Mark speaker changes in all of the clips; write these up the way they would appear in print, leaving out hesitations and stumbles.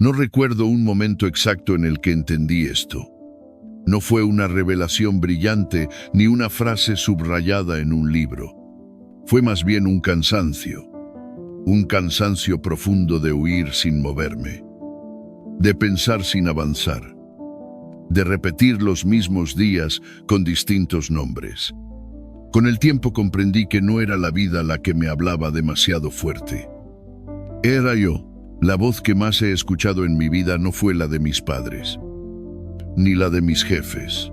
Speaker 1: No recuerdo un momento exacto en el que entendí esto. No fue una revelación brillante ni una frase subrayada en un libro. Fue más bien un cansancio profundo de huir sin moverme, de pensar sin avanzar, de repetir los mismos días con distintos nombres. Con el tiempo comprendí que no era la vida la que me hablaba demasiado fuerte. Era yo. La voz que más he escuchado en mi vida no fue la de mis padres, ni la de mis jefes,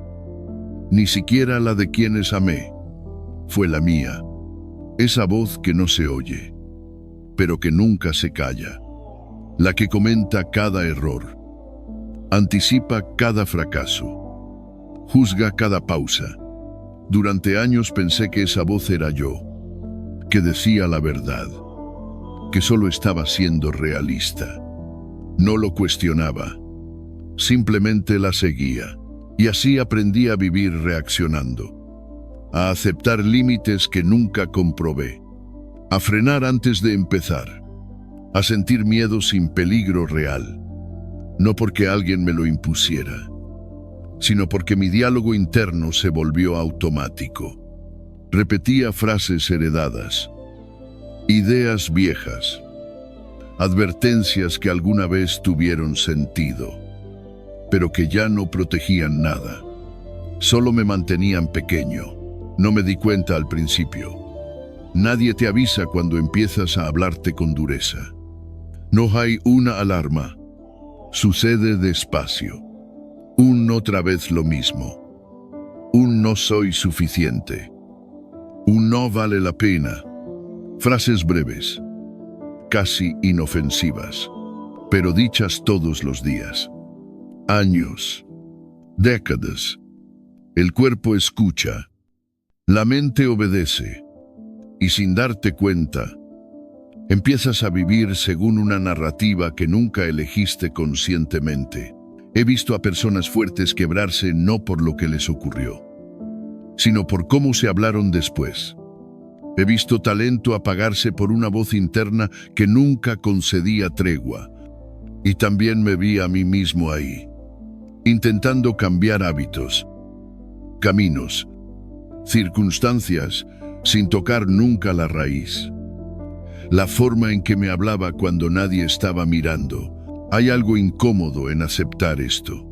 Speaker 1: ni siquiera la de quienes amé. Fue la mía. Esa voz que no se oye, pero que nunca se calla. La que comenta cada error, anticipa cada fracaso, juzga cada pausa. Durante años pensé que esa voz era yo, que decía la verdad, que solo estaba siendo realista. No lo cuestionaba, simplemente la seguía. Y así aprendí a vivir reaccionando, a aceptar límites que nunca comprobé, a frenar antes de empezar, a sentir miedo sin peligro real, no porque alguien me lo impusiera, sino porque mi diálogo interno se volvió automático. Repetía frases heredadas, ideas viejas, advertencias que alguna vez tuvieron sentido, pero que ya no protegían nada. Solo me mantenían pequeño. No me di cuenta al principio. Nadie te avisa cuando empiezas a hablarte con dureza. No hay una alarma. Sucede despacio. Un otra vez lo mismo. Un no soy suficiente. Un no vale la pena. Frases breves, casi inofensivas, pero dichas todos los días. Años, décadas. El cuerpo escucha, la mente obedece, y sin darte cuenta, empiezas a vivir según una narrativa que nunca elegiste conscientemente. He visto a personas fuertes quebrarse no por lo que les ocurrió, sino por cómo se hablaron después. He visto talento apagarse por una voz interna que nunca concedía tregua. Y también me vi a mí mismo ahí, intentando cambiar hábitos, caminos, circunstancias, sin tocar nunca la raíz. La forma en que me hablaba cuando nadie estaba mirando. Hay algo incómodo en aceptar esto,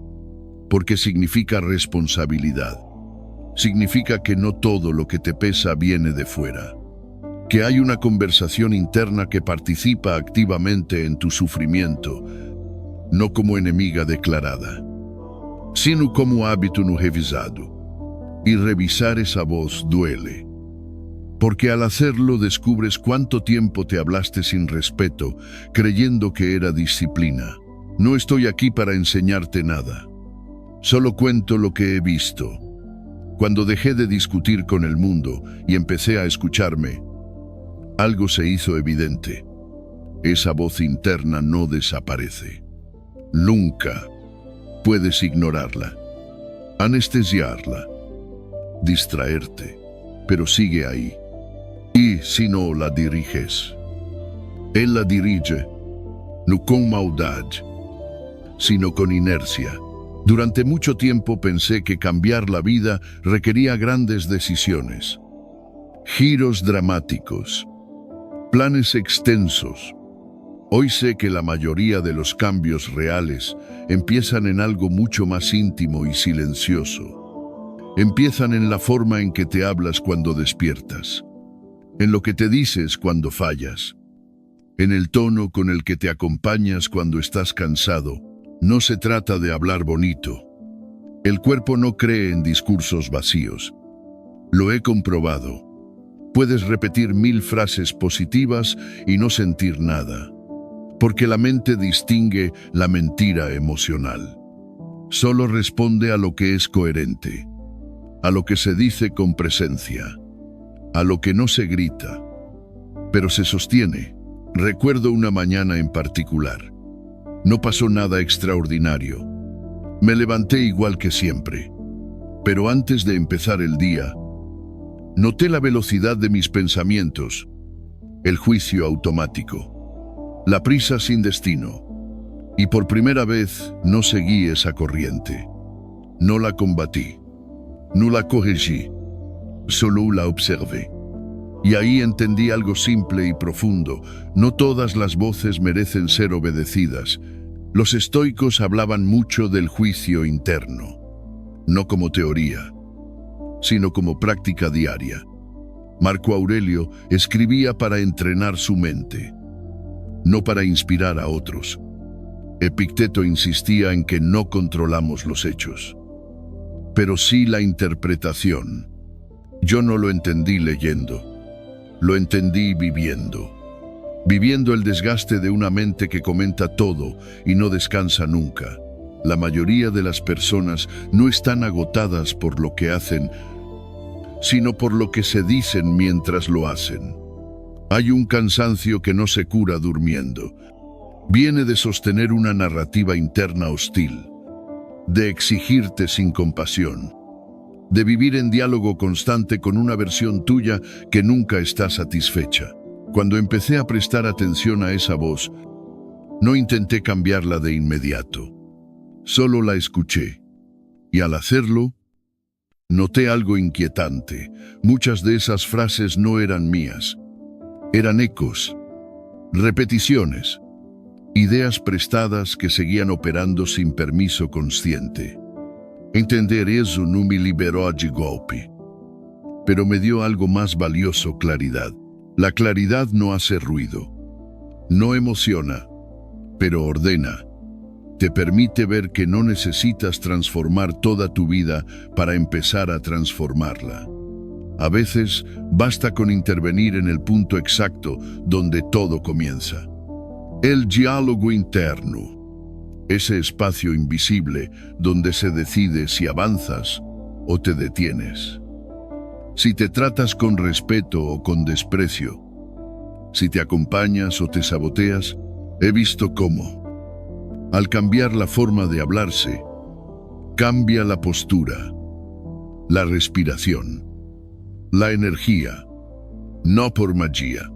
Speaker 1: porque significa responsabilidad. Significa que no todo lo que te pesa viene de fuera, que hay una conversación interna que participa activamente en tu sufrimiento, no como enemiga declarada, sino como hábito no revisado. Y revisar esa voz duele, porque al hacerlo descubres cuánto tiempo te hablaste sin respeto, creyendo que era disciplina. No estoy aquí para enseñarte nada, solo cuento lo que he visto. Cuando dejé de discutir con el mundo y empecé a escucharme, algo se hizo evidente. Esa voz interna no desaparece. Nunca. Puedes ignorarla, anestesiarla, distraerte, pero sigue ahí. Y si no la diriges, él la dirige, no con maldad, sino con inercia. Durante mucho tiempo pensé que cambiar la vida requería grandes decisiones, giros dramáticos, planes extensos. Hoy sé que la mayoría de los cambios reales empiezan en algo mucho más íntimo y silencioso. Empiezan en la forma en que te hablas cuando despiertas, en lo que te dices cuando fallas, en el tono con el que te acompañas cuando estás cansado. No se trata de hablar bonito. El cuerpo no cree en discursos vacíos. Lo he comprobado. Puedes repetir 1000 frases positivas y no sentir nada, porque la mente distingue la mentira emocional. Solo responde a lo que es coherente, a lo que se dice con presencia, a lo que no se grita, pero se sostiene. Recuerdo una mañana en particular. No pasó nada extraordinario. Me levanté igual que siempre. Pero antes de empezar el día, noté la velocidad de mis pensamientos, el juicio automático, la prisa sin destino. Y por primera vez no seguí esa corriente. No la combatí. No la corregí. Solo la observé. Y ahí entendí algo simple y profundo. No todas las voces merecen ser obedecidas. Los estoicos hablaban mucho del juicio interno, no como teoría, sino como práctica diaria. Marco Aurelio escribía para entrenar su mente, no para inspirar a otros. Epicteto insistía en que no controlamos los hechos, pero sí la interpretación. Yo no lo entendí leyendo, lo entendí viviendo. Viviendo el desgaste de una mente que comenta todo y no descansa nunca. La mayoría de las personas no están agotadas por lo que hacen, sino por lo que se dicen mientras lo hacen. Hay un cansancio que no se cura durmiendo. Viene de sostener una narrativa interna hostil, de exigirte sin compasión, de vivir en diálogo constante con una versión tuya que nunca está satisfecha. Cuando empecé a prestar atención a esa voz, no intenté cambiarla de inmediato. Solo la escuché. Y al hacerlo, noté algo inquietante. Muchas de esas frases no eran mías. Eran ecos, repeticiones, ideas prestadas que seguían operando sin permiso consciente. Entender eso no me liberó de golpe, pero me dio algo más valioso: claridad. La claridad no hace ruido, no emociona, pero ordena. Te permite ver que no necesitas transformar toda tu vida para empezar a transformarla. A veces basta con intervenir en el punto exacto donde todo comienza. El diálogo interno, ese espacio invisible donde se decide si avanzas o te detienes. Si te tratas con respeto o con desprecio, si te acompañas o te saboteas. He visto cómo, al cambiar la forma de hablarse, cambia la postura, la respiración, la energía, no por magia,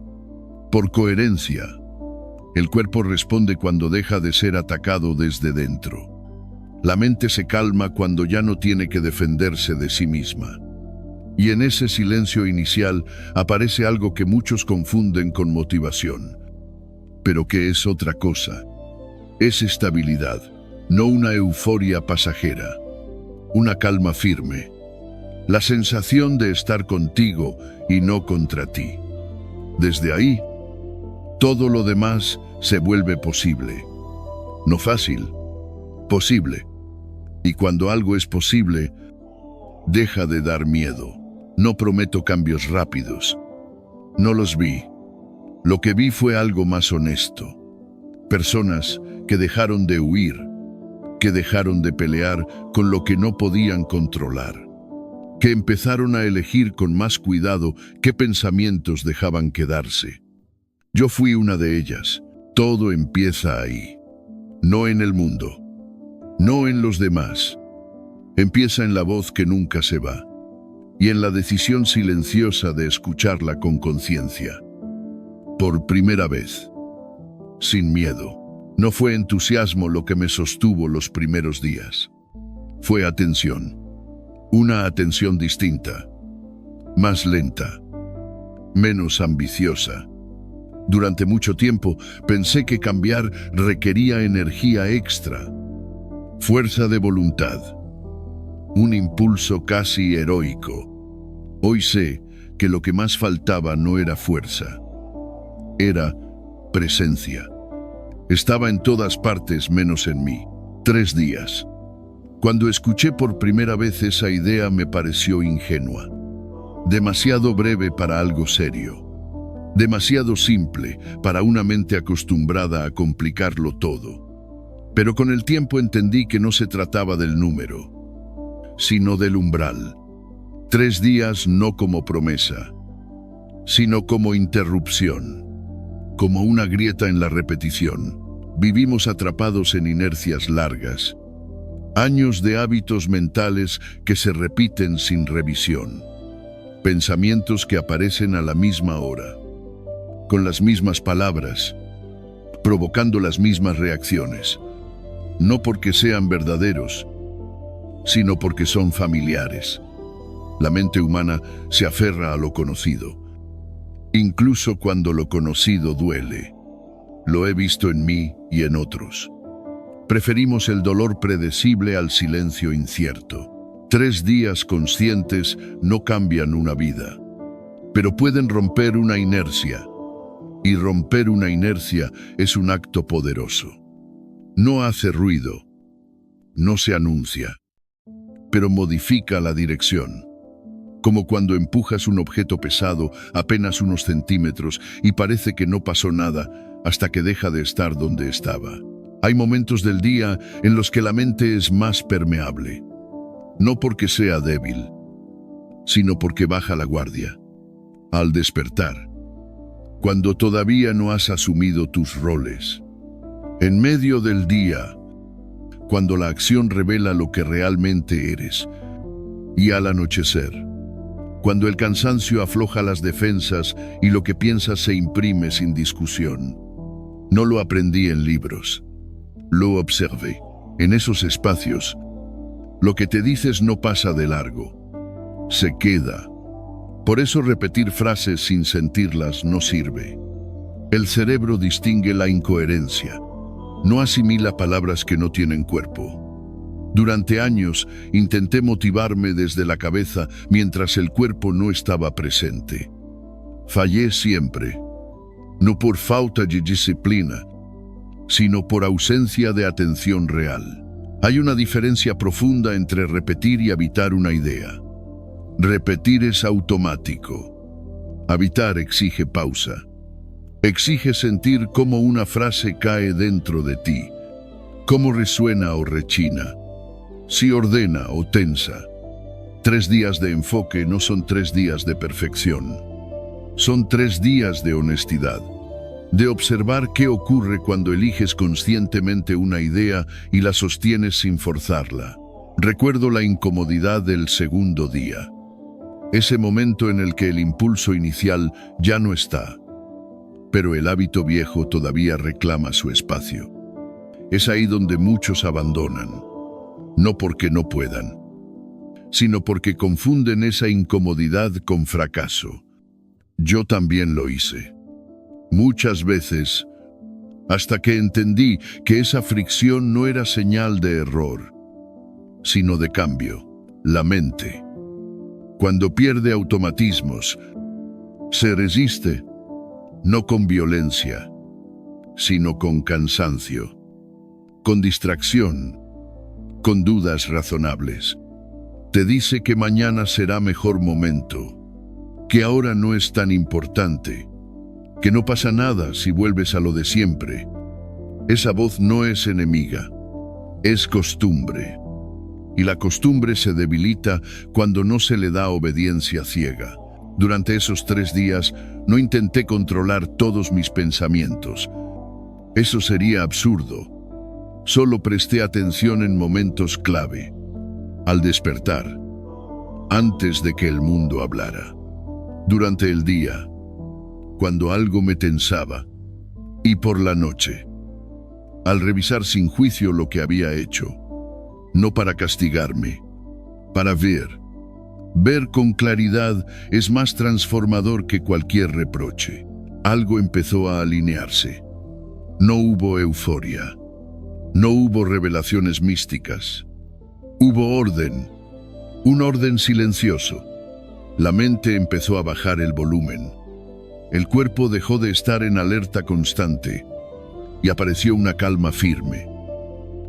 Speaker 1: por coherencia. El cuerpo responde cuando deja de ser atacado desde dentro. La mente se calma cuando ya no tiene que defenderse de sí misma. Y en ese silencio inicial aparece algo que muchos confunden con motivación, pero que es otra cosa. Es estabilidad, no una euforia pasajera, una calma firme, la sensación de estar contigo y no contra ti. Desde ahí, todo lo demás se vuelve posible. No fácil, posible. Y cuando algo es posible, deja de dar miedo. No prometo cambios rápidos. No los vi. Lo que vi fue algo más honesto. Personas que dejaron de huir, que dejaron de pelear con lo que no podían controlar, que empezaron a elegir con más cuidado qué pensamientos dejaban quedarse. Yo fui una de ellas. Todo empieza ahí. No en el mundo, no en los demás. Empieza en la voz que nunca se va y en la decisión silenciosa de escucharla con conciencia. Por primera vez, sin miedo. No fue entusiasmo lo que me sostuvo los primeros días. Fue atención. Una atención distinta, más lenta, menos ambiciosa. Durante mucho tiempo pensé que cambiar requería energía extra, fuerza de voluntad, un impulso casi heroico. Hoy sé que lo que más faltaba no era fuerza, era presencia. Estaba en todas partes menos en mí. 3 días. Cuando escuché por primera vez esa idea me pareció ingenua, demasiado breve para algo serio, demasiado simple para una mente acostumbrada a complicarlo todo. Pero con el tiempo entendí que no se trataba del número, sino del umbral. 3 días no como promesa, sino como interrupción, como una grieta en la repetición. Vivimos atrapados en inercias largas, años de hábitos mentales que se repiten sin revisión, pensamientos que aparecen a la misma hora, con las mismas palabras, provocando las mismas reacciones. no porque sean verdaderos, sino porque son familiares. La mente humana se aferra a lo conocido, incluso cuando lo conocido duele. Lo he visto en mí y en otros. Preferimos el dolor predecible al silencio incierto. 3 días conscientes no cambian una vida, pero pueden romper una inercia. Y romper una inercia es un acto poderoso. No hace ruido, no se anuncia, pero modifica la dirección. Como cuando empujas un objeto pesado apenas unos centímetros y parece que no pasó nada hasta que deja de estar donde estaba. Hay momentos del día en los que la mente es más permeable, no porque sea débil, sino porque baja la guardia. Al despertar, cuando todavía no has asumido tus roles. En medio del día, cuando la acción revela lo que realmente eres. Y al anochecer, cuando el cansancio afloja las defensas y lo que piensas se imprime sin discusión. No lo aprendí en libros, lo observé. En esos espacios, lo que te dices no pasa de largo, se queda. Por eso repetir frases sin sentirlas no sirve. El cerebro distingue la incoherencia. No asimila palabras que no tienen cuerpo. Durante años intenté motivarme desde la cabeza mientras el cuerpo no estaba presente. Fallé siempre, no por falta de disciplina, sino por ausencia de atención real. Hay una diferencia profunda entre repetir y habitar una idea. Repetir es automático. Habitar exige pausa. Exige sentir cómo una frase cae dentro de ti, cómo resuena o rechina, si ordena o tensa. 3 días de enfoque no son 3 días de perfección. Son 3 días de honestidad, de observar qué ocurre cuando eliges conscientemente una idea y la sostienes sin forzarla. Recuerdo la incomodidad del segundo día. Ese momento en el que el impulso inicial ya no está, pero el hábito viejo todavía reclama su espacio. Es ahí donde muchos abandonan, no porque no puedan, sino porque confunden esa incomodidad con fracaso. Yo también lo hice, muchas veces, hasta que entendí que esa fricción no era señal de error, sino de cambio. La mente, cuando pierde automatismos, se resiste, no con violencia, sino con cansancio, con distracción, con dudas razonables. Te dice que mañana será mejor momento, que ahora no es tan importante, que no pasa nada si vuelves a lo de siempre. Esa voz no es enemiga, es costumbre. Y la costumbre se debilita cuando no se le da obediencia ciega. Durante esos 3 días no intenté controlar todos mis pensamientos. Eso sería absurdo. Solo presté atención en momentos clave. Al despertar, antes de que el mundo hablara. Durante el día, cuando algo me tensaba. Y por la noche, al revisar sin juicio lo que había hecho. No para castigarme, para ver. Ver con claridad es más transformador que cualquier reproche. Algo empezó a alinearse. No hubo euforia. No hubo revelaciones místicas. Hubo orden. Un orden silencioso. La mente empezó a bajar el volumen. El cuerpo dejó de estar en alerta constante y apareció una calma firme,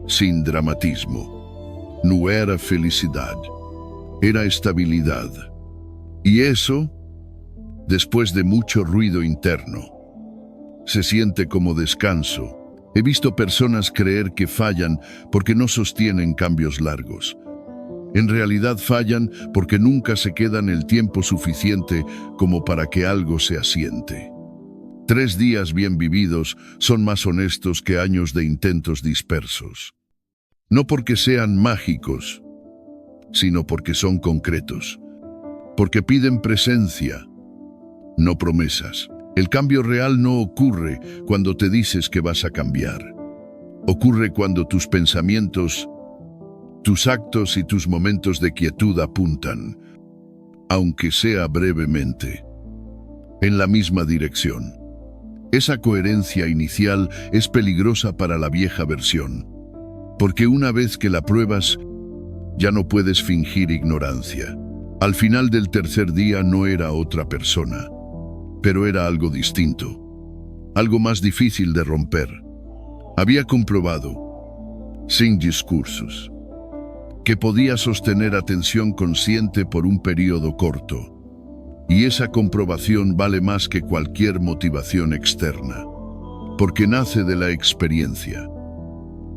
Speaker 1: sin dramatismo. No era felicidad, era estabilidad. Y eso, después de mucho ruido interno, se siente como descanso. He visto personas creer que fallan porque no sostienen cambios largos. En realidad fallan porque nunca se quedan el tiempo suficiente como para que algo se asiente. 3 días bien vividos son más honestos que años de intentos dispersos. No porque sean mágicos, sino porque son concretos. Porque piden presencia, no promesas. El cambio real no ocurre cuando te dices que vas a cambiar. Ocurre cuando tus pensamientos, tus actos y tus momentos de quietud apuntan, aunque sea brevemente, en la misma dirección. Esa coherencia inicial es peligrosa para la vieja versión, porque una vez que la pruebas, ya no puedes fingir ignorancia. Al final del tercer día no era otra persona, pero era algo distinto, algo más difícil de romper. Había comprobado, sin discursos, que podía sostener atención consciente por un periodo corto, y esa comprobación vale más que cualquier motivación externa, porque nace de la experiencia,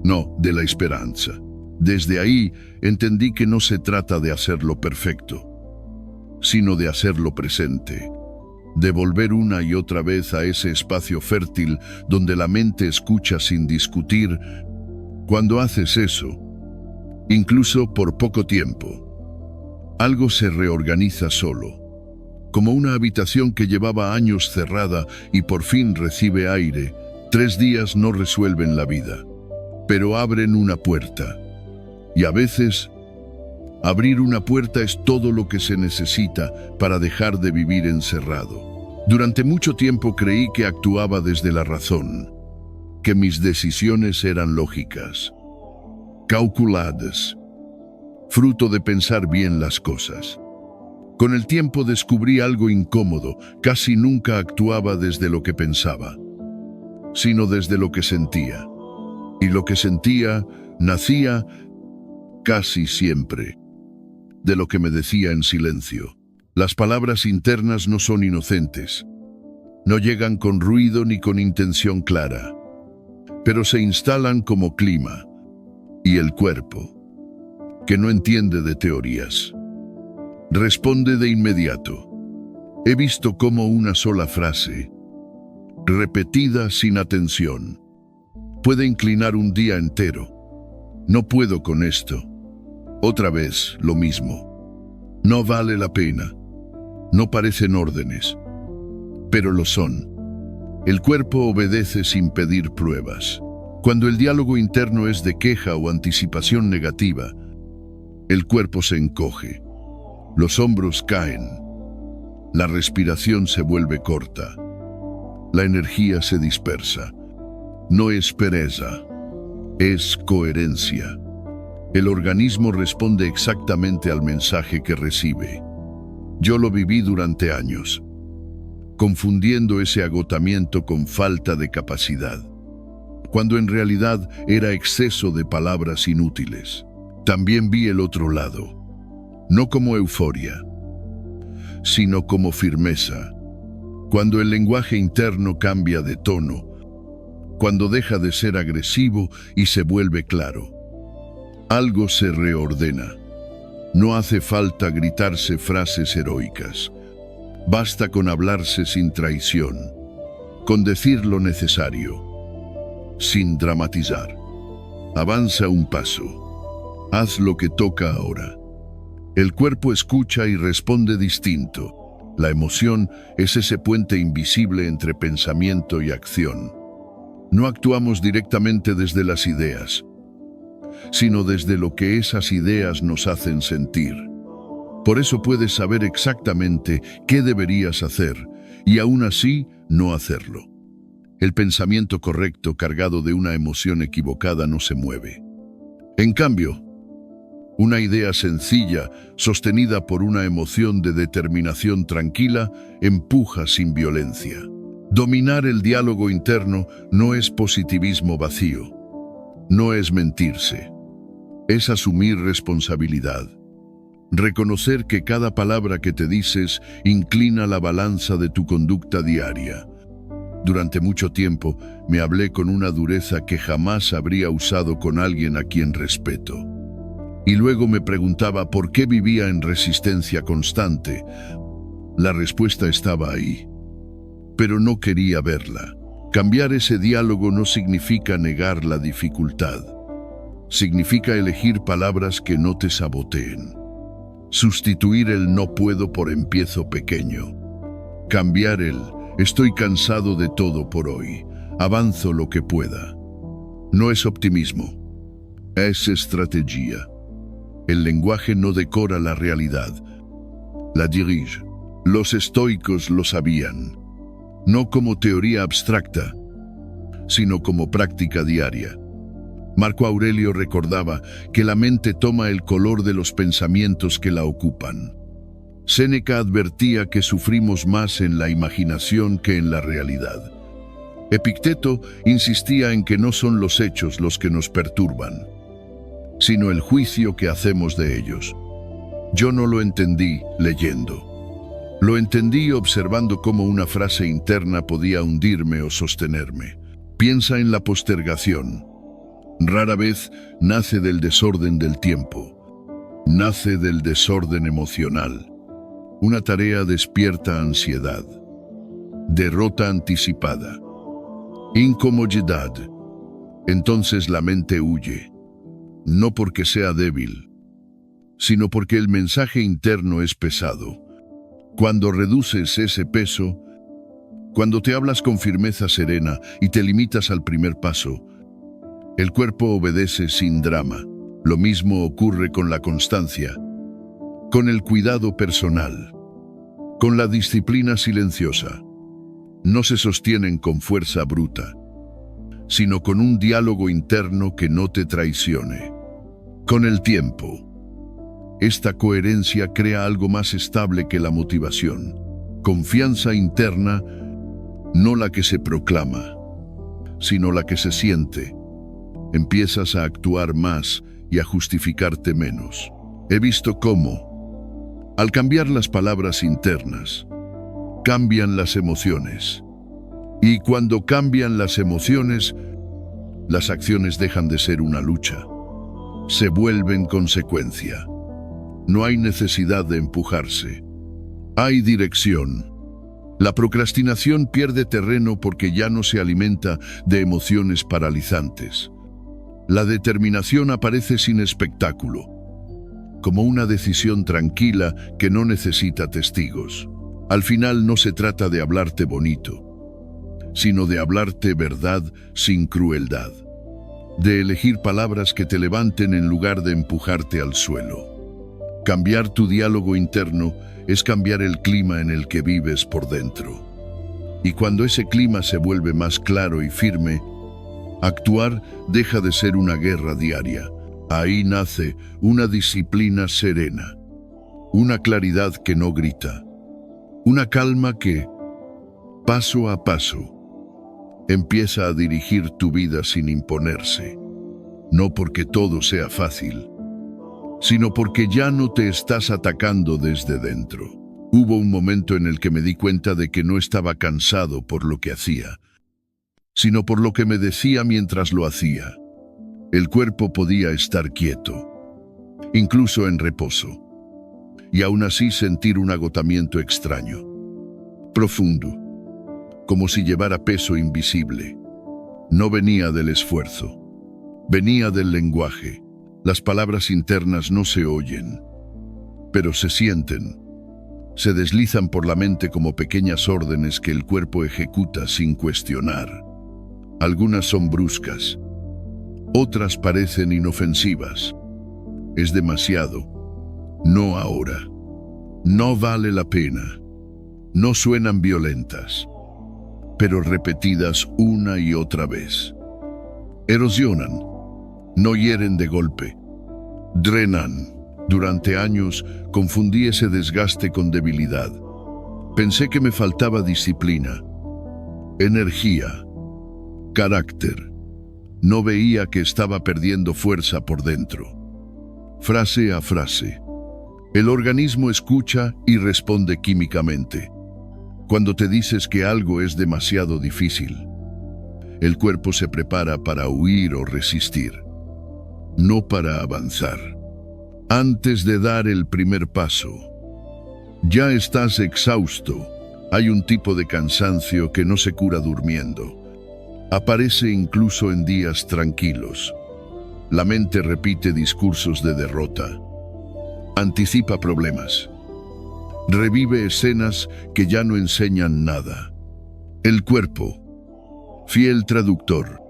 Speaker 1: no de la esperanza. Desde ahí entendí que no se trata de hacerlo perfecto, sino de hacerlo presente, de volver una y otra vez a ese espacio fértil donde la mente escucha sin discutir. Cuando haces eso, incluso por poco tiempo, algo se reorganiza solo, como una habitación que llevaba años cerrada y por fin recibe aire. 3 días no resuelven la vida, pero abren una puerta. Y a veces, abrir una puerta es todo lo que se necesita para dejar de vivir encerrado. Durante mucho tiempo creí que actuaba desde la razón, que mis decisiones eran lógicas, calculadas, fruto de pensar bien las cosas. Con el tiempo descubrí algo incómodo: casi nunca actuaba desde lo que pensaba, sino desde lo que sentía. Y lo que sentía nacía casi siempre de lo que me decía en silencio. Las palabras internas no son inocentes, no llegan con ruido ni con intención clara, pero se instalan como clima, y el cuerpo, que no entiende de teorías, responde de inmediato. He visto cómo una sola frase, repetida sin atención, puede inclinar un día entero. No puedo con esto. Otra vez lo mismo. No vale la pena. No parecen órdenes, pero lo son. El cuerpo obedece sin pedir pruebas. Cuando el diálogo interno es de queja o anticipación negativa, el cuerpo se encoge, los hombros caen, la respiración se vuelve corta, la energía se dispersa. No es pereza, es coherencia. El organismo responde exactamente al mensaje que recibe. Yo lo viví durante años, confundiendo ese agotamiento con falta de capacidad, cuando en realidad era exceso de palabras inútiles. También vi el otro lado, no como euforia, sino como firmeza. Cuando el lenguaje interno cambia de tono, cuando deja de ser agresivo y se vuelve claro, algo se reordena. No hace falta gritarse frases heroicas. Basta con hablarse sin traición, con decir lo necesario, sin dramatizar. Avanza un paso. Haz lo que toca ahora. El cuerpo escucha y responde distinto. La emoción es ese puente invisible entre pensamiento y acción. No actuamos directamente desde las ideas, sino desde lo que esas ideas nos hacen sentir. Por eso puedes saber exactamente qué deberías hacer y aún así no hacerlo. El pensamiento correcto cargado de una emoción equivocada no se mueve. En cambio, una idea sencilla, sostenida por una emoción de determinación tranquila, empuja sin violencia. Dominar el diálogo interno no es positivismo vacío, no es mentirse, es asumir responsabilidad. Reconocer que cada palabra que te dices inclina la balanza de tu conducta diaria. Durante mucho tiempo me hablé con una dureza que jamás habría usado con alguien a quien respeto. Y luego me preguntaba por qué vivía en resistencia constante. La respuesta estaba ahí, pero no quería verla. Cambiar ese diálogo no significa negar la dificultad. Significa elegir palabras que no te saboteen. Sustituir el no puedo por empiezo pequeño. Cambiar el estoy cansado de todo por hoy, avanzo lo que pueda. No es optimismo, es estrategia. El lenguaje no decora la realidad, la dirige. Los estoicos lo sabían, no como teoría abstracta, sino como práctica diaria. Marco Aurelio recordaba que la mente toma el color de los pensamientos que la ocupan. Séneca advertía que sufrimos más en la imaginación que en la realidad. Epicteto insistía en que no son los hechos los que nos perturban, sino el juicio que hacemos de ellos. Yo no lo entendí leyendo. Lo entendí observando cómo una frase interna podía hundirme o sostenerme. Piensa en la postergación. Rara vez nace del desorden del tiempo. Nace del desorden emocional. Una tarea despierta ansiedad. Derrota anticipada. Incomodidad. Entonces la mente huye. No porque sea débil, sino porque el mensaje interno es pesado. Cuando reduces ese peso, cuando te hablas con firmeza serena y te limitas al primer paso, el cuerpo obedece sin drama. Lo mismo ocurre con la constancia, con el cuidado personal, con la disciplina silenciosa. No se sostienen con fuerza bruta, sino con un diálogo interno que no te traicione. Con el tiempo, esta coherencia crea algo más estable que la motivación. Confianza interna, no la que se proclama, sino la que se siente. Empiezas a actuar más y a justificarte menos. He visto cómo, al cambiar las palabras internas, cambian las emociones. Y cuando cambian las emociones, las acciones dejan de ser una lucha. Se vuelven consecuencia. No hay necesidad de empujarse. Hay dirección. La procrastinación pierde terreno porque ya no se alimenta de emociones paralizantes. La determinación aparece sin espectáculo, como una decisión tranquila que no necesita testigos. Al final no se trata de hablarte bonito, sino de hablarte verdad sin crueldad, de elegir palabras que te levanten en lugar de empujarte al suelo. Cambiar tu diálogo interno es cambiar el clima en el que vives por dentro. Y cuando ese clima se vuelve más claro y firme, actuar deja de ser una guerra diaria. Ahí nace una disciplina serena, una claridad que no grita, una calma que, paso a paso, empieza a dirigir tu vida sin imponerse. No porque todo sea fácil, sino porque ya no te estás atacando desde dentro. Hubo un momento en el que me di cuenta de que no estaba cansado por lo que hacía, sino por lo que me decía mientras lo hacía. El cuerpo podía estar quieto, incluso en reposo, y aún así sentir un agotamiento extraño, profundo, como si llevara peso invisible. No venía del esfuerzo, venía del lenguaje. Las palabras internas no se oyen, pero se sienten. Se deslizan por la mente como pequeñas órdenes que el cuerpo ejecuta sin cuestionar. Algunas son bruscas, otras parecen inofensivas. Es demasiado. No ahora. No vale la pena. No suenan violentas, pero repetidas una y otra vez. Erosionan. No hieren de golpe. Drenan. Durante años confundí ese desgaste con debilidad. Pensé que me faltaba disciplina, energía, carácter. No veía que estaba perdiendo fuerza por dentro. Frase a frase. El organismo escucha y responde químicamente. Cuando te dices que algo es demasiado difícil, el cuerpo se prepara para huir o resistir, no para avanzar. Antes de dar el primer paso, ya estás exhausto. Hay un tipo de cansancio que no se cura durmiendo. Aparece incluso en días tranquilos. La mente repite discursos de derrota. Anticipa problemas. Revive escenas que ya no enseñan nada. El cuerpo, fiel traductor,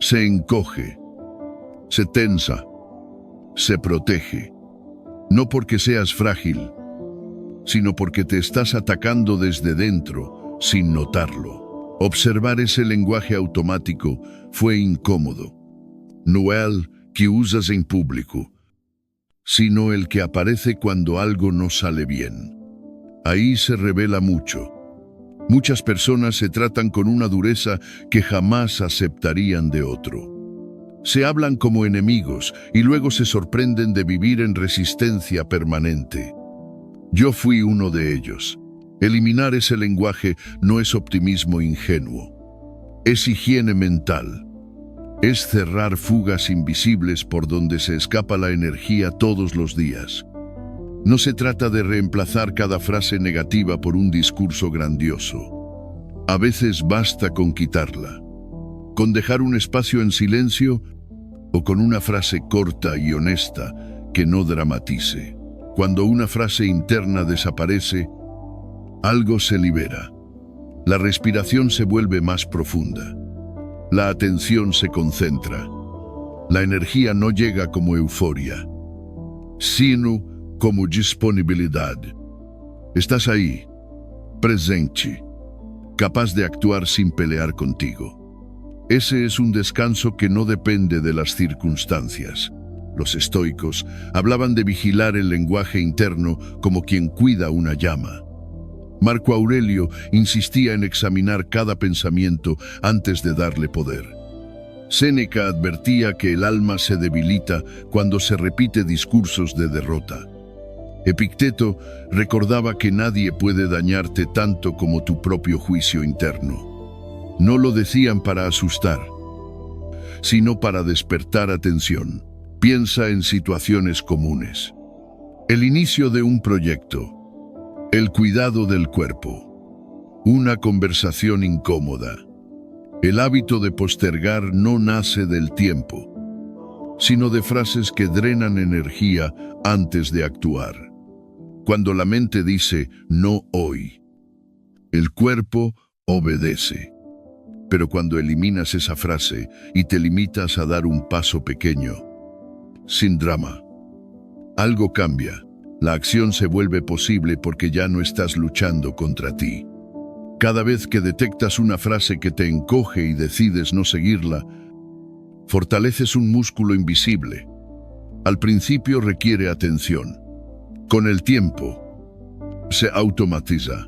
Speaker 1: Se encoge, se tensa, se protege. No porque seas frágil, sino porque te estás atacando desde dentro sin notarlo. Observar ese lenguaje automático fue incómodo. No el que usas en público, sino el que aparece cuando algo no sale bien. Ahí se revela mucho. Muchas personas se tratan con una dureza que jamás aceptarían de otro. Se hablan como enemigos y luego se sorprenden de vivir en resistencia permanente. Yo fui uno de ellos. Eliminar ese lenguaje no es optimismo ingenuo. Es higiene mental. Es cerrar fugas invisibles por donde se escapa la energía todos los días. No se trata de reemplazar cada frase negativa por un discurso grandioso. A veces basta con quitarla, con dejar un espacio en silencio o con una frase corta y honesta que no dramatice. Cuando una frase interna desaparece, algo se libera. La respiración se vuelve más profunda. La atención se concentra. La energía no llega como euforia, sino como disponibilidad. Estás ahí, presente, capaz de actuar sin pelear contigo. Ese es un descanso que no depende de las circunstancias. Los estoicos hablaban de vigilar el lenguaje interno como quien cuida una llama. Marco Aurelio insistía en examinar cada pensamiento antes de darle poder. Séneca advertía que el alma se debilita cuando se repite discursos de derrota. Epicteto recordaba que nadie puede dañarte tanto como tu propio juicio interno. No lo decían para asustar, sino para despertar atención. Piensa en situaciones comunes. El inicio de un proyecto. El cuidado del cuerpo. Una conversación incómoda. El hábito de postergar no nace del tiempo, sino de frases que drenan energía antes de actuar. Cuando la mente dice no hoy, el cuerpo obedece. Pero cuando eliminas esa frase y te limitas a dar un paso pequeño, sin drama, algo cambia. La acción se vuelve posible porque ya no estás luchando contra ti. Cada vez que detectas una frase que te encoge y decides no seguirla, fortaleces un músculo invisible. Al principio requiere atención. Con el tiempo, se automatiza.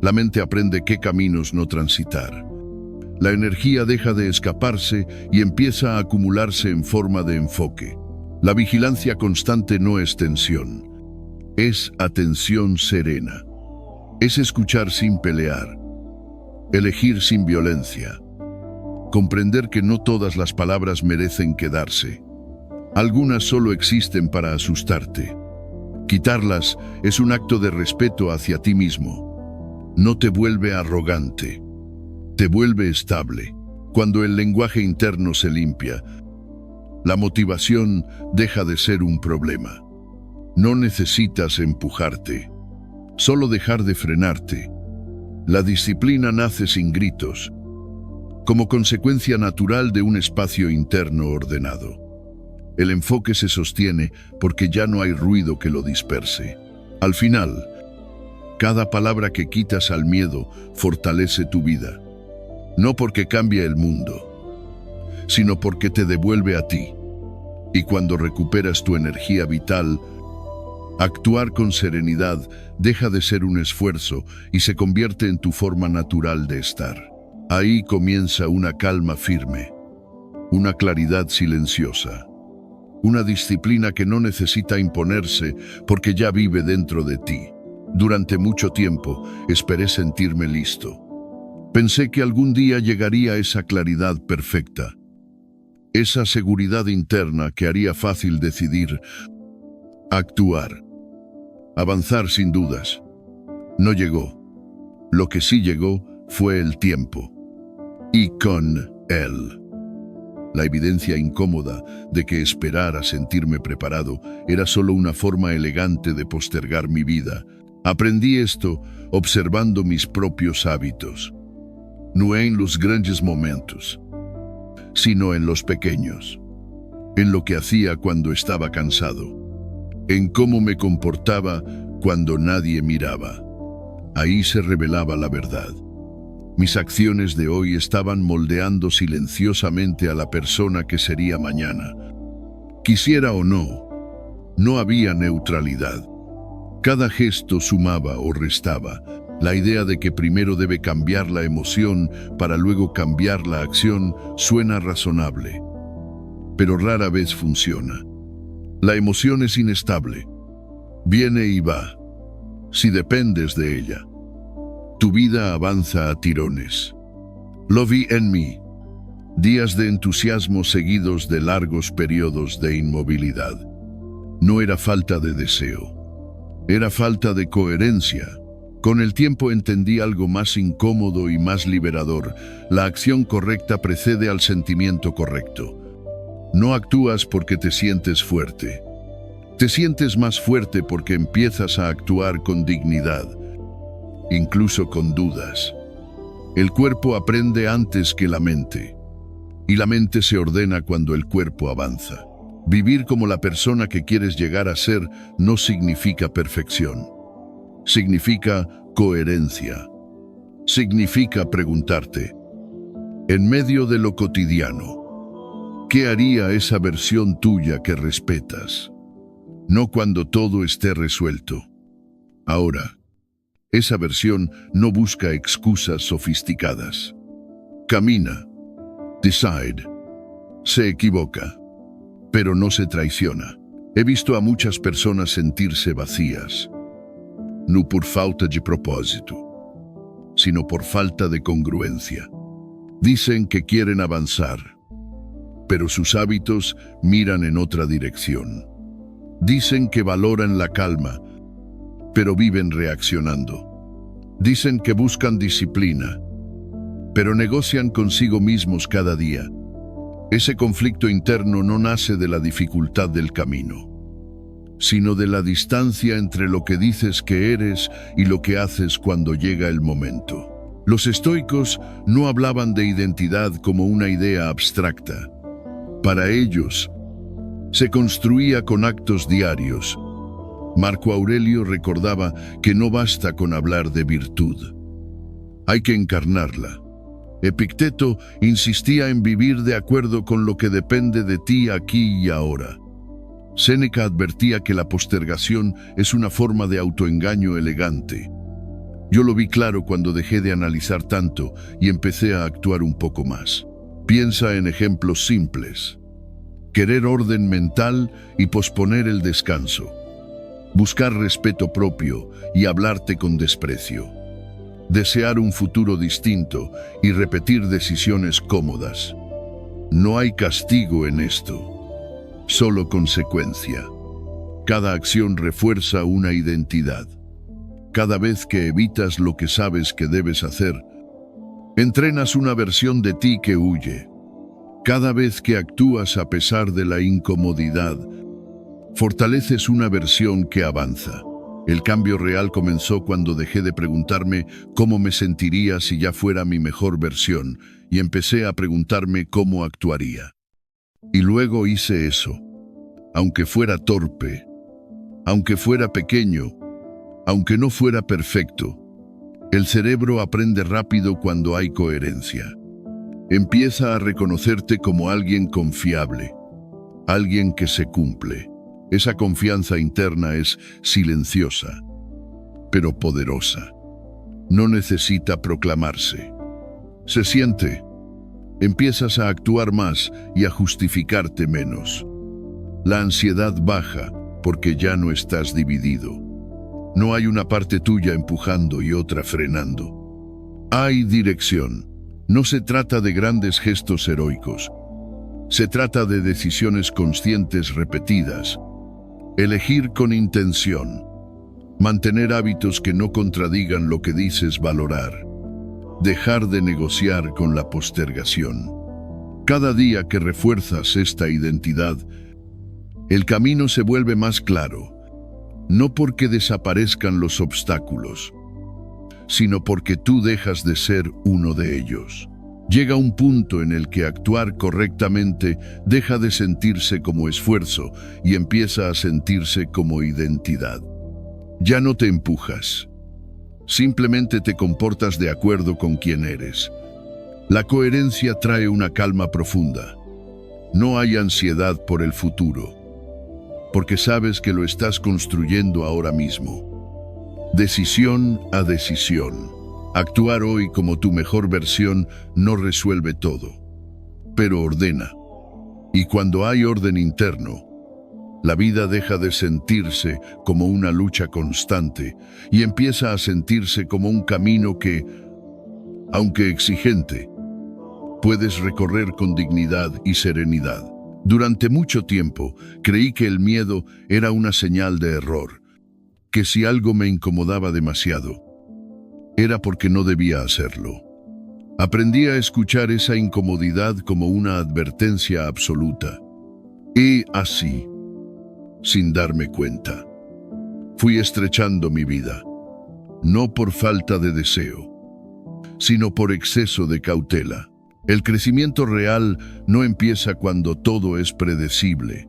Speaker 1: La mente aprende qué caminos no transitar. La energía deja de escaparse y empieza a acumularse en forma de enfoque. La vigilancia constante no es tensión, es atención serena. Es escuchar sin pelear, elegir sin violencia, comprender que no todas las palabras merecen quedarse. Algunas solo existen para asustarte. Quitarlas es un acto de respeto hacia ti mismo. No te vuelve arrogante, te vuelve estable. Cuando el lenguaje interno se limpia, la motivación deja de ser un problema. No necesitas empujarte, solo dejar de frenarte. La disciplina nace sin gritos, como consecuencia natural de un espacio interno ordenado. El enfoque se sostiene porque ya no hay ruido que lo disperse. Al final, cada palabra que quitas al miedo fortalece tu vida. No porque cambie el mundo, sino porque te devuelve a ti. Y cuando recuperas tu energía vital, actuar con serenidad deja de ser un esfuerzo y se convierte en tu forma natural de estar. Ahí comienza una calma firme, una claridad silenciosa, una disciplina que no necesita imponerse porque ya vive dentro de ti. Durante mucho tiempo esperé sentirme listo. Pensé que algún día llegaría esa claridad perfecta, esa seguridad interna que haría fácil decidir, actuar, avanzar sin dudas. No llegó. Lo que sí llegó fue el tiempo. Y con él, la evidencia incómoda de que esperar a sentirme preparado era solo una forma elegante de postergar mi vida. Aprendí esto observando mis propios hábitos. No en los grandes momentos, sino en los pequeños, en lo que hacía cuando estaba cansado, en cómo me comportaba cuando nadie miraba. Ahí se revelaba la verdad. Mis acciones de hoy estaban moldeando silenciosamente a la persona que sería mañana. Quisiera o no, no había neutralidad. Cada gesto sumaba o restaba. La idea de que primero debe cambiar la emoción para luego cambiar la acción suena razonable, pero rara vez funciona. La emoción es inestable. Viene y va. Si dependes de ella, tu vida avanza a tirones. Lo vi en mí. Días de entusiasmo seguidos de largos periodos de inmovilidad. No era falta de deseo. Era falta de coherencia. Con el tiempo entendí algo más incómodo y más liberador. La acción correcta precede al sentimiento correcto. No actúas porque te sientes fuerte. Te sientes más fuerte porque empiezas a actuar con dignidad, incluso con dudas. El cuerpo aprende antes que la mente, y la mente se ordena cuando el cuerpo avanza. Vivir como la persona que quieres llegar a ser no significa perfección. Significa coherencia. Significa preguntarte, en medio de lo cotidiano, ¿qué haría esa versión tuya que respetas? No cuando todo esté resuelto. Ahora, esa versión no busca excusas sofisticadas. Camina, decide, se equivoca, pero no se traiciona. He visto a muchas personas sentirse vacías, no por falta de propósito, sino por falta de congruencia. Dicen que quieren avanzar, pero sus hábitos miran en otra dirección. Dicen que valoran la calma, pero viven reaccionando. Dicen que buscan disciplina, pero negocian consigo mismos cada día. Ese conflicto interno no nace de la dificultad del camino, sino de la distancia entre lo que dices que eres y lo que haces cuando llega el momento. Los estoicos no hablaban de identidad como una idea abstracta. Para ellos, se construía con actos diarios. Marco Aurelio recordaba que no basta con hablar de virtud. Hay que encarnarla. Epicteto insistía en vivir de acuerdo con lo que depende de ti aquí y ahora. Séneca advertía que la postergación es una forma de autoengaño elegante. Yo lo vi claro cuando dejé de analizar tanto y empecé a actuar un poco más. Piensa en ejemplos simples. Querer orden mental y posponer el descanso. Buscar respeto propio y hablarte con desprecio. Desear un futuro distinto y repetir decisiones cómodas. No hay castigo en esto, solo consecuencia. Cada acción refuerza una identidad. Cada vez que evitas lo que sabes que debes hacer, entrenas una versión de ti que huye. Cada vez que actúas a pesar de la incomodidad, fortaleces una versión que avanza. El cambio real comenzó cuando dejé de preguntarme cómo me sentiría si ya fuera mi mejor versión y empecé a preguntarme cómo actuaría. Y luego hice eso. Aunque fuera torpe, aunque fuera pequeño, aunque no fuera perfecto, el cerebro aprende rápido cuando hay coherencia. Empieza a reconocerte como alguien confiable, alguien que se cumple. Esa confianza interna es silenciosa, pero poderosa. No necesita proclamarse. Se siente. Empiezas a actuar más y a justificarte menos. La ansiedad baja porque ya no estás dividido. No hay una parte tuya empujando y otra frenando. Hay dirección. No se trata de grandes gestos heroicos. Se trata de decisiones conscientes repetidas. Elegir con intención. Mantener hábitos que no contradigan lo que dices valorar. Dejar de negociar con la postergación. Cada día que refuerzas esta identidad, el camino se vuelve más claro. No porque desaparezcan los obstáculos, sino porque tú dejas de ser uno de ellos. Llega un punto en el que actuar correctamente deja de sentirse como esfuerzo y empieza a sentirse como identidad. Ya no te empujas. Simplemente te comportas de acuerdo con quien eres. La coherencia trae una calma profunda. No hay ansiedad por el futuro, porque sabes que lo estás construyendo ahora mismo. Decisión a decisión. Actuar hoy como tu mejor versión no resuelve todo, pero ordena. Y cuando hay orden interno, la vida deja de sentirse como una lucha constante y empieza a sentirse como un camino que, aunque exigente, puedes recorrer con dignidad y serenidad. Durante mucho tiempo creí que el miedo era una señal de error, que si algo me incomodaba demasiado, era porque no debía hacerlo. Aprendí a escuchar esa incomodidad como una advertencia absoluta. Y así, sin darme cuenta, fui estrechando mi vida, no por falta de deseo, sino por exceso de cautela. El crecimiento real no empieza cuando todo es predecible.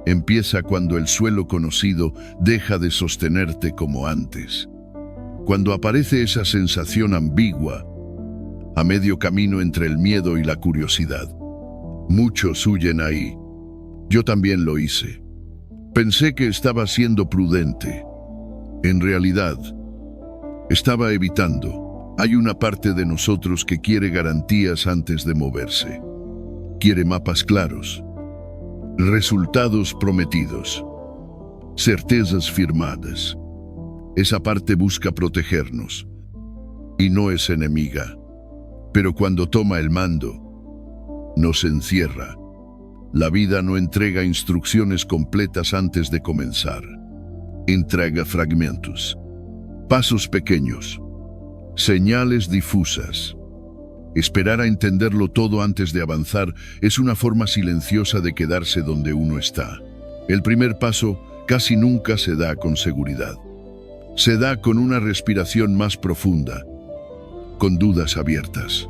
Speaker 1: Empieza cuando el suelo conocido deja de sostenerte como antes. Cuando aparece esa sensación ambigua, a medio camino entre el miedo y la curiosidad. Muchos huyen ahí. Yo también lo hice. Pensé que estaba siendo prudente. En realidad, estaba evitando. Hay una parte de nosotros que quiere garantías antes de moverse. Quiere mapas claros, resultados prometidos, certezas firmadas. Esa parte busca protegernos y no es enemiga, pero cuando toma el mando, nos encierra. La vida no entrega instrucciones completas antes de comenzar. Entrega fragmentos, pasos pequeños, señales difusas. Esperar a entenderlo todo antes de avanzar es una forma silenciosa de quedarse donde uno está. El primer paso casi nunca se da con seguridad. Se da con una respiración más profunda, con dudas abiertas,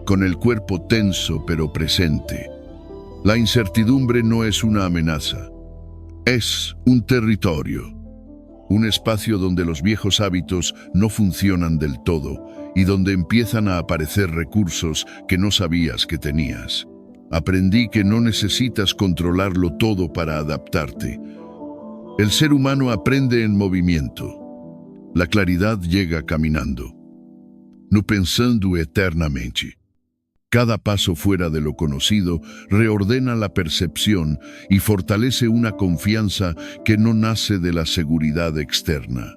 Speaker 1: con el cuerpo tenso pero presente. La incertidumbre no es una amenaza, es un territorio, un espacio donde los viejos hábitos no funcionan del todo y donde empiezan a aparecer recursos que no sabías que tenías. Aprendí que no necesitas controlarlo todo para adaptarte. El ser humano aprende en movimiento. La claridad llega caminando, no pensando eternamente. Cada paso fuera de lo conocido reordena la percepción y fortalece una confianza que no nace de la seguridad externa,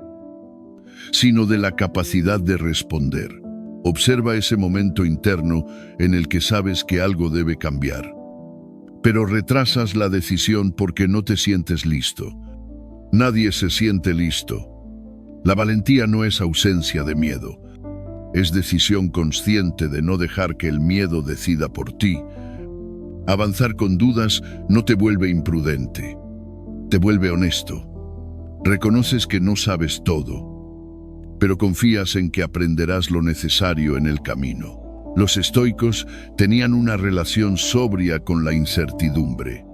Speaker 1: sino de la capacidad de responder. Observa ese momento interno en el que sabes que algo debe cambiar, pero retrasas la decisión porque no te sientes listo. Nadie se siente listo. La valentía no es ausencia de miedo. Es decisión consciente de no dejar que el miedo decida por ti. Avanzar con dudas no te vuelve imprudente, te vuelve honesto. Reconoces que no sabes todo, pero confías en que aprenderás lo necesario en el camino. Los estoicos tenían una relación sobria con la incertidumbre.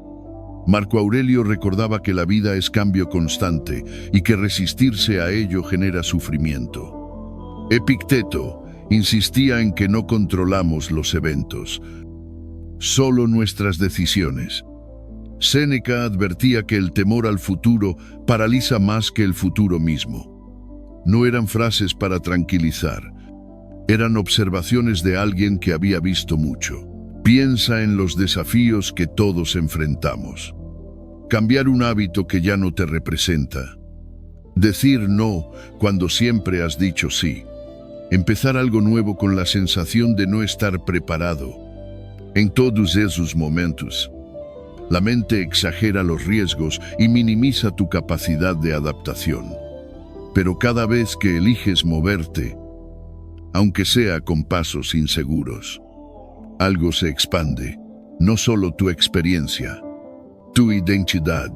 Speaker 1: Marco Aurelio recordaba que la vida es cambio constante y que resistirse a ello genera sufrimiento. Epicteto insistía en que no controlamos los eventos, solo nuestras decisiones. Séneca advertía que el temor al futuro paraliza más que el futuro mismo. No eran frases para tranquilizar, eran observaciones de alguien que había visto mucho. Piensa en los desafíos que todos enfrentamos. Cambiar un hábito que ya no te representa. Decir no cuando siempre has dicho sí. Empezar algo nuevo con la sensación de no estar preparado. En todos esos momentos, la mente exagera los riesgos y minimiza tu capacidad de adaptación. Pero cada vez que eliges moverte, aunque sea con pasos inseguros, algo se expande, no solo tu experiencia, tu identidad.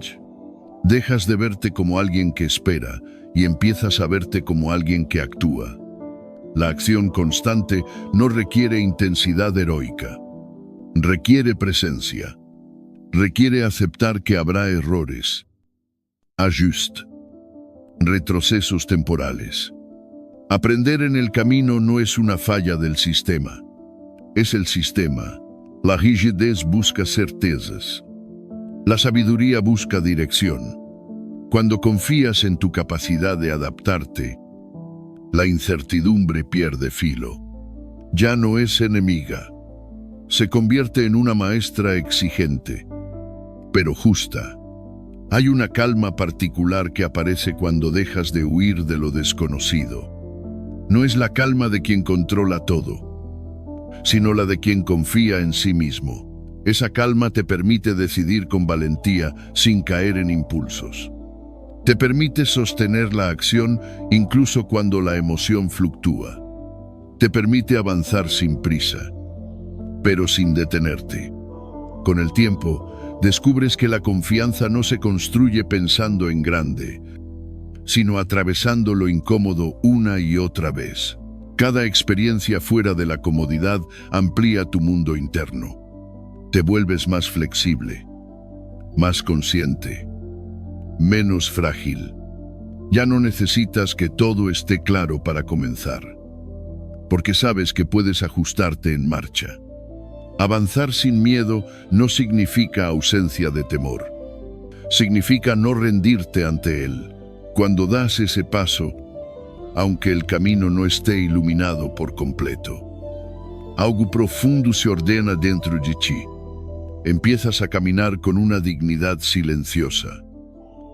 Speaker 1: Dejas de verte como alguien que espera y empiezas a verte como alguien que actúa. La acción constante no requiere intensidad heroica. Requiere presencia. Requiere aceptar que habrá errores. Ajuste. Retrocesos temporales. Aprender en el camino no es una falla del sistema. Es el sistema. La rigidez busca certezas. La sabiduría busca dirección. Cuando confías en tu capacidad de adaptarte, la incertidumbre pierde filo. Ya no es enemiga. Se convierte en una maestra exigente, pero justa. Hay una calma particular que aparece cuando dejas de huir de lo desconocido. No es la calma de quien controla todo, sino la de quien confía en sí mismo. Esa calma te permite decidir con valentía sin caer en impulsos. Te permite sostener la acción incluso cuando la emoción fluctúa. Te permite avanzar sin prisa, pero sin detenerte. Con el tiempo, descubres que la confianza no se construye pensando en grande, sino atravesando lo incómodo una y otra vez. Cada experiencia fuera de la comodidad amplía tu mundo interno. Te vuelves más flexible, más consciente, menos frágil. Ya no necesitas que todo esté claro para comenzar, porque sabes que puedes ajustarte en marcha. Avanzar sin miedo no significa ausencia de temor. Significa no rendirte ante él. Cuando das ese paso, aunque el camino no esté iluminado por completo, algo profundo se ordena dentro de ti. Empiezas a caminar con una dignidad silenciosa,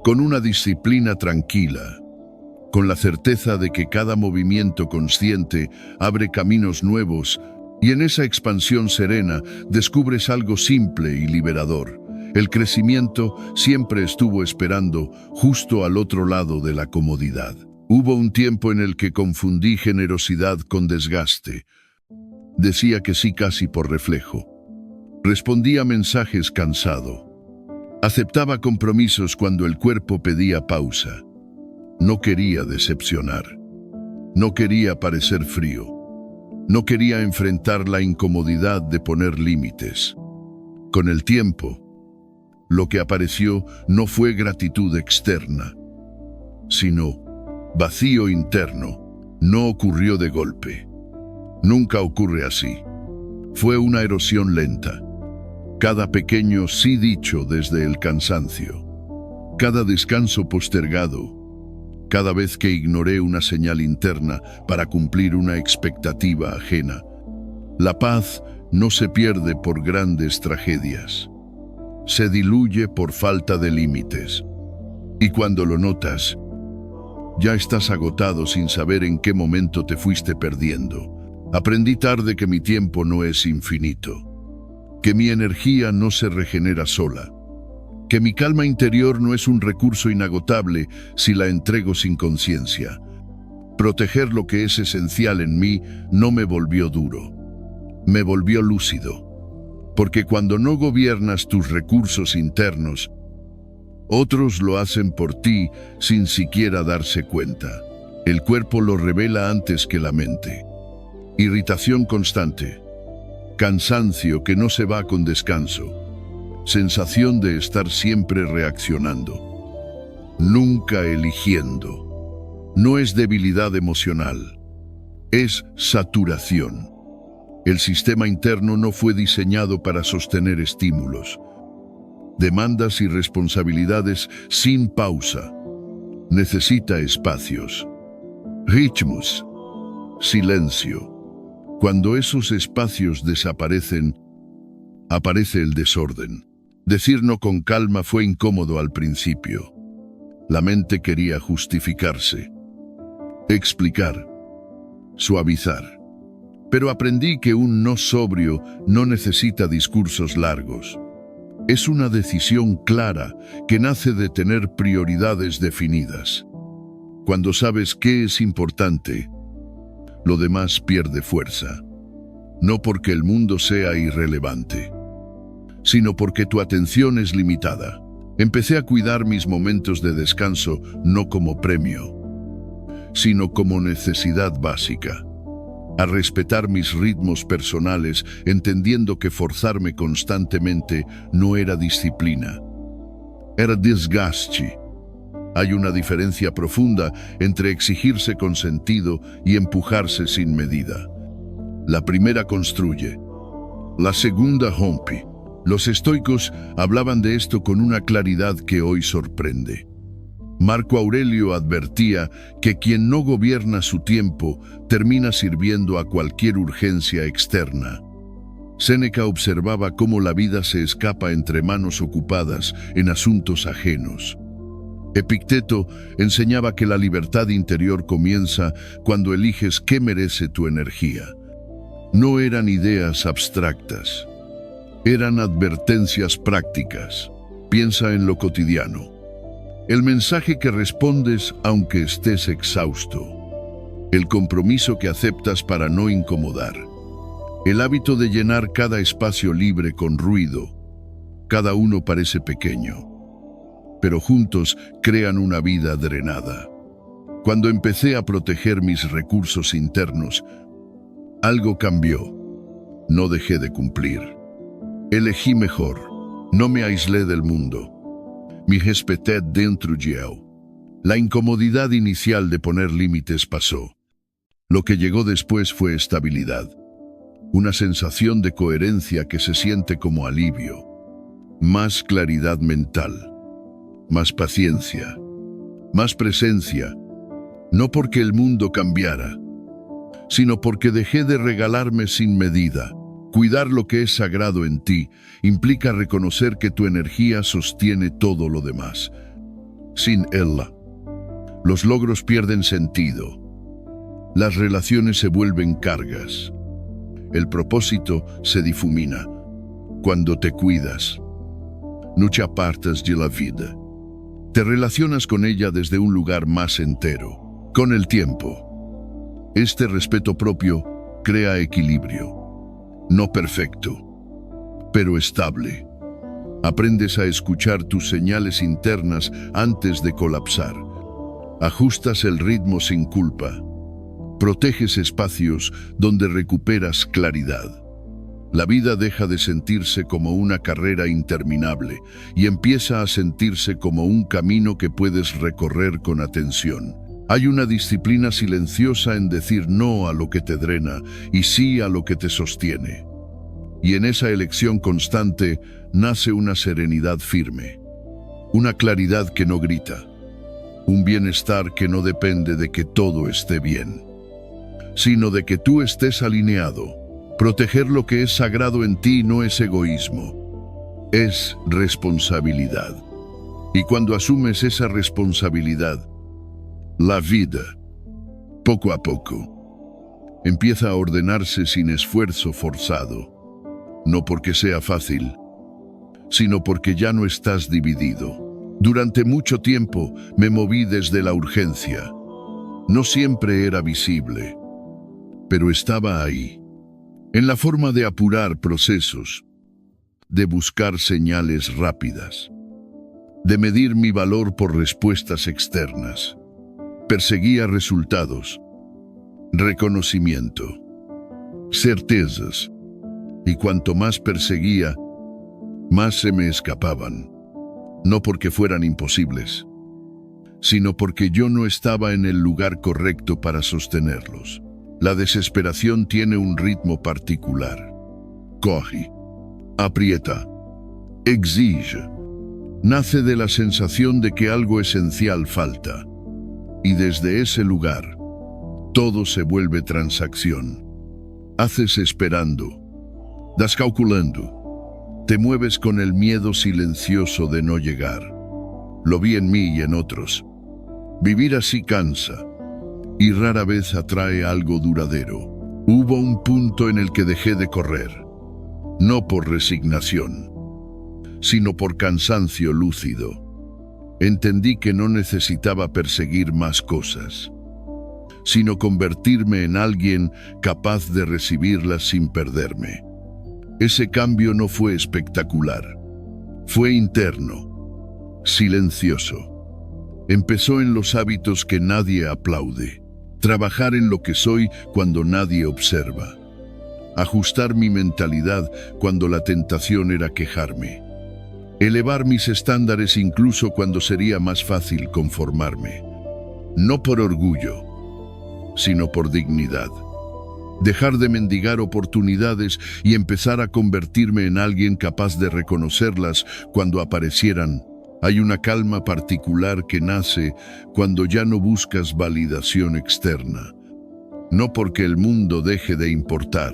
Speaker 1: con una disciplina tranquila, con la certeza de que cada movimiento consciente abre caminos nuevos, y en esa expansión serena descubres algo simple y liberador. El crecimiento siempre estuvo esperando justo al otro lado de la comodidad. Hubo un tiempo en el que confundí generosidad con desgaste. Decía que sí casi por reflejo. Respondía mensajes cansado. Aceptaba compromisos cuando el cuerpo pedía pausa. No quería decepcionar. No quería parecer frío. No quería enfrentar la incomodidad de poner límites. Con el tiempo, lo que apareció no fue gratitud externa, sino vacío interno. No ocurrió de golpe. Nunca ocurre así. Fue una erosión lenta. Cada pequeño sí dicho desde el cansancio. Cada descanso postergado. Cada vez que ignoré una señal interna para cumplir una expectativa ajena. La paz no se pierde por grandes tragedias. Se diluye por falta de límites. Y cuando lo notas, ya estás agotado sin saber en qué momento te fuiste perdiendo. Aprendí tarde que mi tiempo no es infinito, que mi energía no se regenera sola, que mi calma interior no es un recurso inagotable si la entrego sin conciencia. Proteger lo que es esencial en mí no me volvió duro, me volvió lúcido. Porque cuando no gobiernas tus recursos internos, otros lo hacen por ti sin siquiera darse cuenta. El cuerpo lo revela antes que la mente. Irritación constante, cansancio que no se va con descanso, sensación de estar siempre reaccionando, nunca eligiendo. No es debilidad emocional, es saturación. El sistema interno no fue diseñado para sostener estímulos, demandas y responsabilidades sin pausa. Necesita espacios, ritmos, silencio. Cuando esos espacios desaparecen, aparece el desorden. Decir no con calma fue incómodo al principio. La mente quería justificarse, explicar, suavizar. Pero aprendí que un no sobrio no necesita discursos largos. Es una decisión clara que nace de tener prioridades definidas. Cuando sabes qué es importante, lo demás pierde fuerza. No porque el mundo sea irrelevante, sino porque tu atención es limitada. Empecé a cuidar mis momentos de descanso no como premio, sino como necesidad básica. a respetar mis ritmos personales, entendiendo que forzarme constantemente no era disciplina, era desgaste. Hay una diferencia profunda entre exigirse con sentido y empujarse sin medida. La primera construye, la segunda rompe. Los estoicos hablaban de esto con una claridad que hoy sorprende. Marco Aurelio advertía que quien no gobierna su tiempo termina sirviendo a cualquier urgencia externa. Séneca observaba cómo la vida se escapa entre manos ocupadas en asuntos ajenos. Epicteto enseñaba que la libertad interior comienza cuando eliges qué merece tu energía. No eran ideas abstractas, eran advertencias prácticas. Piensa en lo cotidiano. El mensaje que respondes aunque estés exhausto. El compromiso que aceptas para no incomodar. El hábito de llenar cada espacio libre con ruido. Cada uno parece pequeño, pero juntos crean una vida drenada. Cuando empecé a proteger mis recursos internos, algo cambió. No dejé de cumplir. Elegí mejor. No me aislé del mundo. Me respeté dentro de él. La incomodidad inicial de poner límites pasó. Lo que llegó después fue estabilidad. Una sensación de coherencia que se siente como alivio. Más claridad mental. Más paciencia. Más presencia. No porque el mundo cambiara, sino porque dejé de regalarme sin medida. Cuidar lo que es sagrado en ti implica reconocer que tu energía sostiene todo lo demás. Sin ella, los logros pierden sentido. Las relaciones se vuelven cargas. El propósito se difumina. Cuando te cuidas, no te apartas de la vida. Te relacionas con ella desde un lugar más entero. Con el tiempo, este respeto propio crea equilibrio. No perfecto, pero estable. Aprendes a escuchar tus señales internas antes de colapsar. Ajustas el ritmo sin culpa. Proteges espacios donde recuperas claridad. La vida deja de sentirse como una carrera interminable y empieza a sentirse como un camino que puedes recorrer con atención. Hay una disciplina silenciosa en decir no a lo que te drena y sí a lo que te sostiene. Y en esa elección constante nace una serenidad firme, una claridad que no grita, un bienestar que no depende de que todo esté bien, sino de que tú estés alineado. Proteger lo que es sagrado en ti no es egoísmo, es responsabilidad. Y cuando asumes esa responsabilidad, la vida, poco a poco, empieza a ordenarse sin esfuerzo forzado. No porque sea fácil, sino porque ya no estás dividido. Durante mucho tiempo me moví desde la urgencia. No siempre era visible, pero estaba ahí. En la forma de apurar procesos, de buscar señales rápidas, de medir mi valor por respuestas externas. Perseguía resultados, reconocimiento, certezas, y cuanto más perseguía, más se me escapaban. No porque fueran imposibles, sino porque yo no estaba en el lugar correcto para sostenerlos. La desesperación tiene un ritmo particular. Coge, aprieta, exige. Nace de la sensación de que algo esencial falta. Y desde ese lugar, todo se vuelve transacción. Haces esperando, das calculando, te mueves con el miedo silencioso de no llegar. Lo vi en mí y en otros. Vivir así cansa, y rara vez atrae algo duradero. Hubo un punto en el que dejé de correr, no por resignación, sino por cansancio lúcido. Entendí que no necesitaba perseguir más cosas, sino convertirme en alguien capaz de recibirlas sin perderme. Ese cambio no fue espectacular, fue interno, silencioso. Empezó en los hábitos que nadie aplaude. trabajar en lo que soy cuando nadie observa, ajustar mi mentalidad cuando la tentación era quejarme, elevar mis estándares incluso cuando sería más fácil conformarme, no por orgullo, sino por dignidad. Dejar de mendigar oportunidades y empezar a convertirme en alguien capaz de reconocerlas cuando aparecieran. Hay una calma particular que nace cuando ya no buscas validación externa, no porque el mundo deje de importar,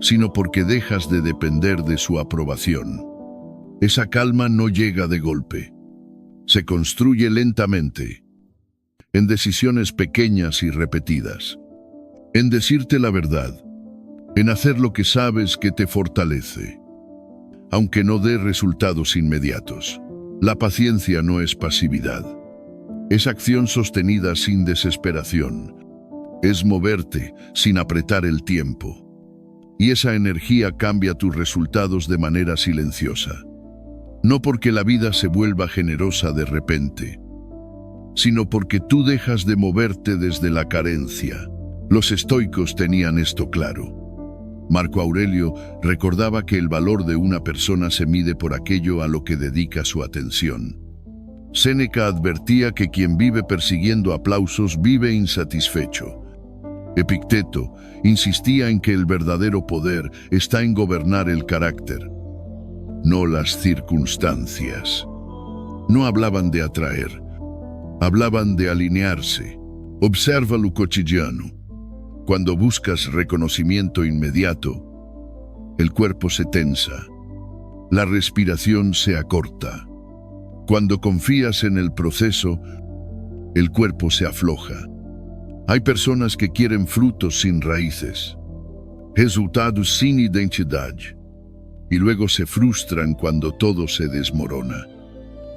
Speaker 1: sino porque dejas de depender de su aprobación. Esa calma no llega de golpe, se construye lentamente, en decisiones pequeñas y repetidas, en decirte la verdad, en hacer lo que sabes que te fortalece, aunque no dé resultados inmediatos. La paciencia no es pasividad, es acción sostenida sin desesperación, es moverte sin apretar el tiempo, y esa energía cambia tus resultados de manera silenciosa, no porque la vida se vuelva generosa de repente, sino porque tú dejas de moverte desde la carencia. Los estoicos tenían esto claro. Marco Aurelio recordaba que el valor de una persona se mide por aquello a lo que dedica su atención. Séneca advertía que quien vive persiguiendo aplausos vive insatisfecho. Epicteto insistía en que el verdadero poder está en gobernar el carácter, no las circunstancias. No hablaban de atraer, hablaban de alinearse. Observa lo cotidiano. Cuando buscas reconocimiento inmediato, el cuerpo se tensa, la respiración se acorta. Cuando confías en el proceso, el cuerpo se afloja. Hay personas que quieren frutos sin raíces, resultados sin identidad, y luego se frustran cuando todo se desmorona.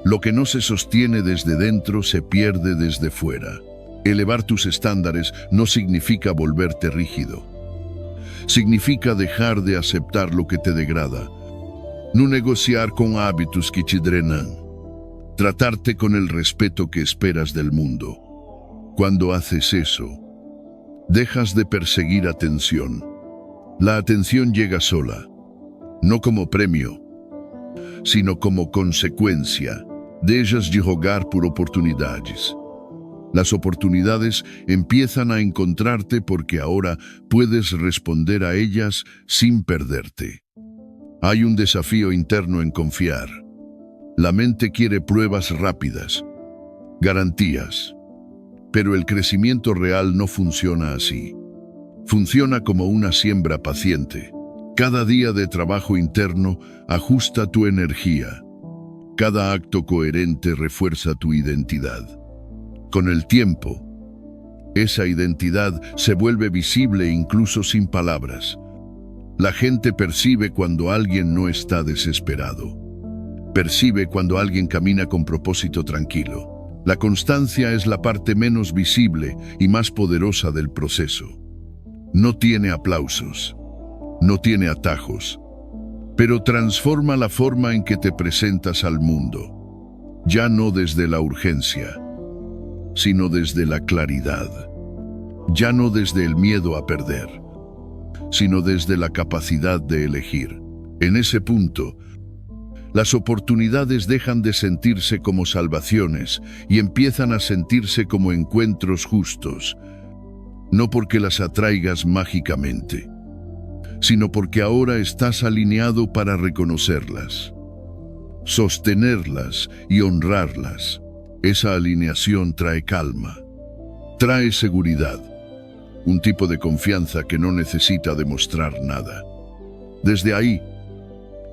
Speaker 1: Lo que no se sostiene desde dentro se pierde desde fuera. Elevar tus estándares no significa volverte rígido. Significa dejar de aceptar lo que te degrada. No negociar con hábitos que te drenan. Tratarte con el respeto que esperas del mundo. Cuando haces eso, dejas de perseguir atención. La atención llega sola, no como premio, sino como consecuencia. Dejas de rogar por oportunidades. Las oportunidades empiezan a encontrarte porque ahora puedes responder a ellas sin perderte. Hay un desafío interno en confiar. La mente quiere pruebas rápidas, garantías. Pero el crecimiento real no funciona así. Funciona como una siembra paciente. Cada día de trabajo interno ajusta tu energía. Cada acto coherente refuerza tu identidad. Con el tiempo, esa identidad se vuelve visible incluso sin palabras. La gente percibe cuando alguien no está desesperado. Percibe cuando alguien camina con propósito tranquilo. La constancia es la parte menos visible y más poderosa del proceso. No tiene aplausos, no tiene atajos, pero transforma la forma en que te presentas al mundo. Ya no desde la urgencia, sino desde la claridad. Ya no desde el miedo a perder, sino desde la capacidad de elegir. En ese punto, las oportunidades dejan de sentirse como salvaciones y empiezan a sentirse como encuentros justos, no porque las atraigas mágicamente, sino porque ahora estás alineado para reconocerlas, sostenerlas y honrarlas. Esa alineación trae calma, trae seguridad, un tipo de confianza que no necesita demostrar nada. Desde ahí,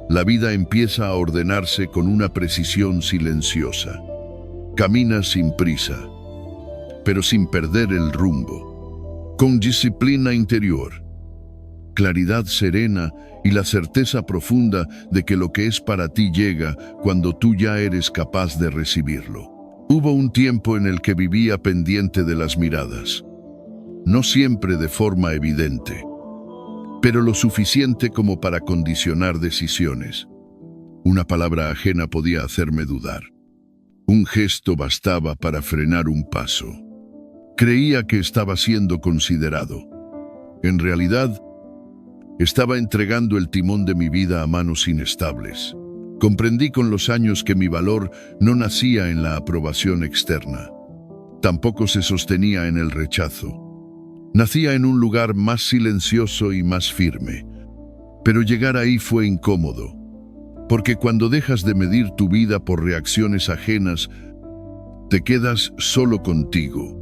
Speaker 1: la vida empieza a ordenarse con una precisión silenciosa. Caminas sin prisa, pero sin perder el rumbo, con disciplina interior, claridad serena y la certeza profunda de que lo que es para ti llega cuando tú ya eres capaz de recibirlo. Hubo un tiempo en el que vivía pendiente de las miradas, no siempre de forma evidente, pero lo suficiente como para condicionar decisiones. Una palabra ajena podía hacerme dudar. Un gesto bastaba para frenar un paso. Creía que estaba siendo considerado. En realidad, estaba entregando el timón de mi vida a manos inestables. Comprendí con los años que mi valor no nacía en la aprobación externa. Tampoco se sostenía en el rechazo. Nacía en un lugar más silencioso y más firme. Pero llegar ahí fue incómodo, porque cuando dejas de medir tu vida por reacciones ajenas, te quedas solo contigo.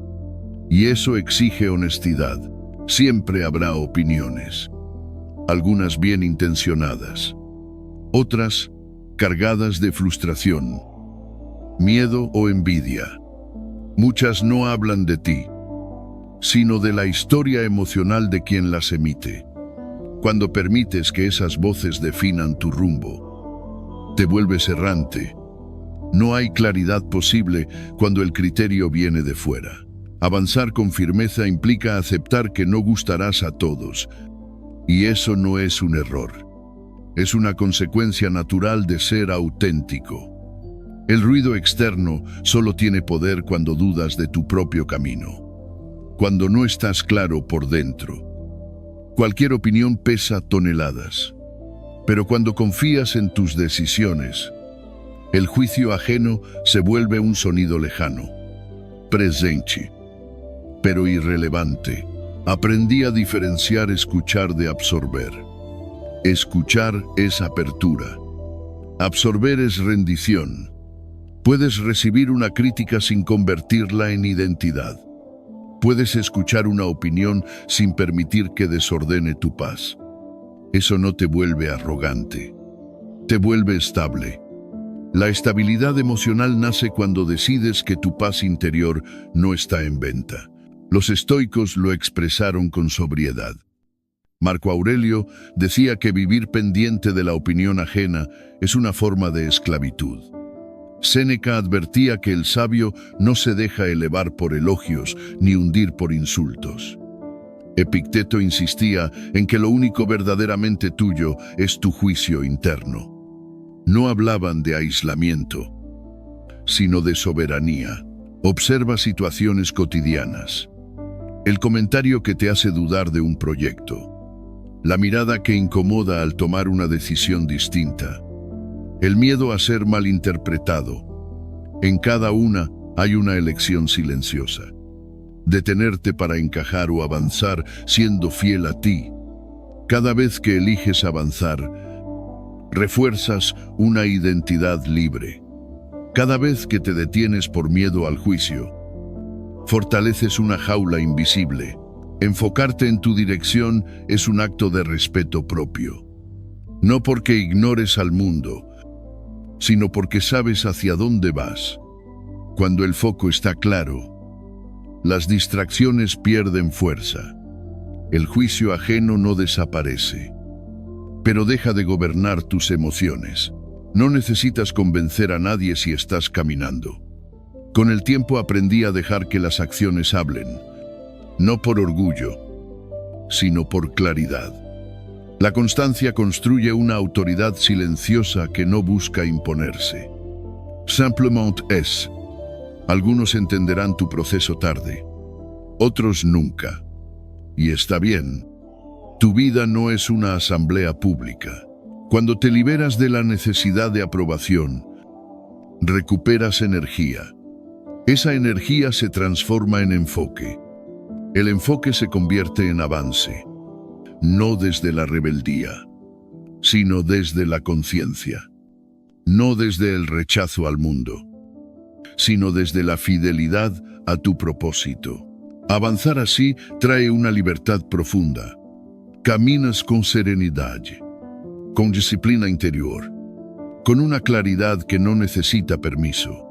Speaker 1: Y eso exige honestidad. Siempre habrá opiniones, algunas bien intencionadas, otras cargadas de frustración, miedo o envidia. Muchas no hablan de ti, sino de la historia emocional de quien las emite. Cuando permites que esas voces definan tu rumbo, te vuelves errante. No hay claridad posible cuando el criterio viene de fuera. Avanzar con firmeza implica aceptar que no gustarás a todos, y eso no es un error. Es una consecuencia natural de ser auténtico. El ruido externo solo tiene poder cuando dudas de tu propio camino, cuando no estás claro por dentro. Cualquier opinión pesa toneladas, pero cuando confías en tus decisiones, el juicio ajeno se vuelve un sonido lejano, presente, pero irrelevante. Aprendí a diferenciar escuchar de absorber. Escuchar es apertura. Absorber es rendición. Puedes recibir una crítica sin convertirla en identidad. Puedes escuchar una opinión sin permitir que desordene tu paz. Eso no te vuelve arrogante. Te vuelve estable. La estabilidad emocional nace cuando decides que tu paz interior no está en venta. Los estoicos lo expresaron con sobriedad. Marco Aurelio decía que vivir pendiente de la opinión ajena es una forma de esclavitud. Séneca advertía que el sabio no se deja elevar por elogios ni hundir por insultos. Epicteto insistía en que lo único verdaderamente tuyo es tu juicio interno. No hablaban de aislamiento, sino de soberanía. Observa situaciones cotidianas. El comentario que te hace dudar de un proyecto. La mirada que incomoda al tomar una decisión distinta. El miedo a ser malinterpretado. En cada una hay una elección silenciosa. Detenerte para encajar o avanzar siendo fiel a ti. Cada vez que eliges avanzar, refuerzas una identidad libre. Cada vez que te detienes por miedo al juicio, fortaleces una jaula invisible. Enfocarte en tu dirección es un acto de respeto propio. No porque ignores al mundo, sino porque sabes hacia dónde vas. Cuando el foco está claro, las distracciones pierden fuerza. El juicio ajeno no desaparece, pero deja de gobernar tus emociones. No necesitas convencer a nadie si estás caminando. Con el tiempo aprendí a dejar que las acciones hablen, no por orgullo, sino por claridad. La constancia construye una autoridad silenciosa que no busca imponerse. Simplement es. Algunos entenderán tu proceso tarde, otros nunca. Y está bien. Tu vida no es una asamblea pública. Cuando te liberas de la necesidad de aprobación, recuperas energía. Esa energía se transforma en enfoque. El enfoque se convierte en avance, no desde la rebeldía, sino desde la conciencia. No desde el rechazo al mundo, sino desde la fidelidad a tu propósito. Avanzar así trae una libertad profunda. Caminas con serenidad, con disciplina interior, con una claridad que no necesita permiso.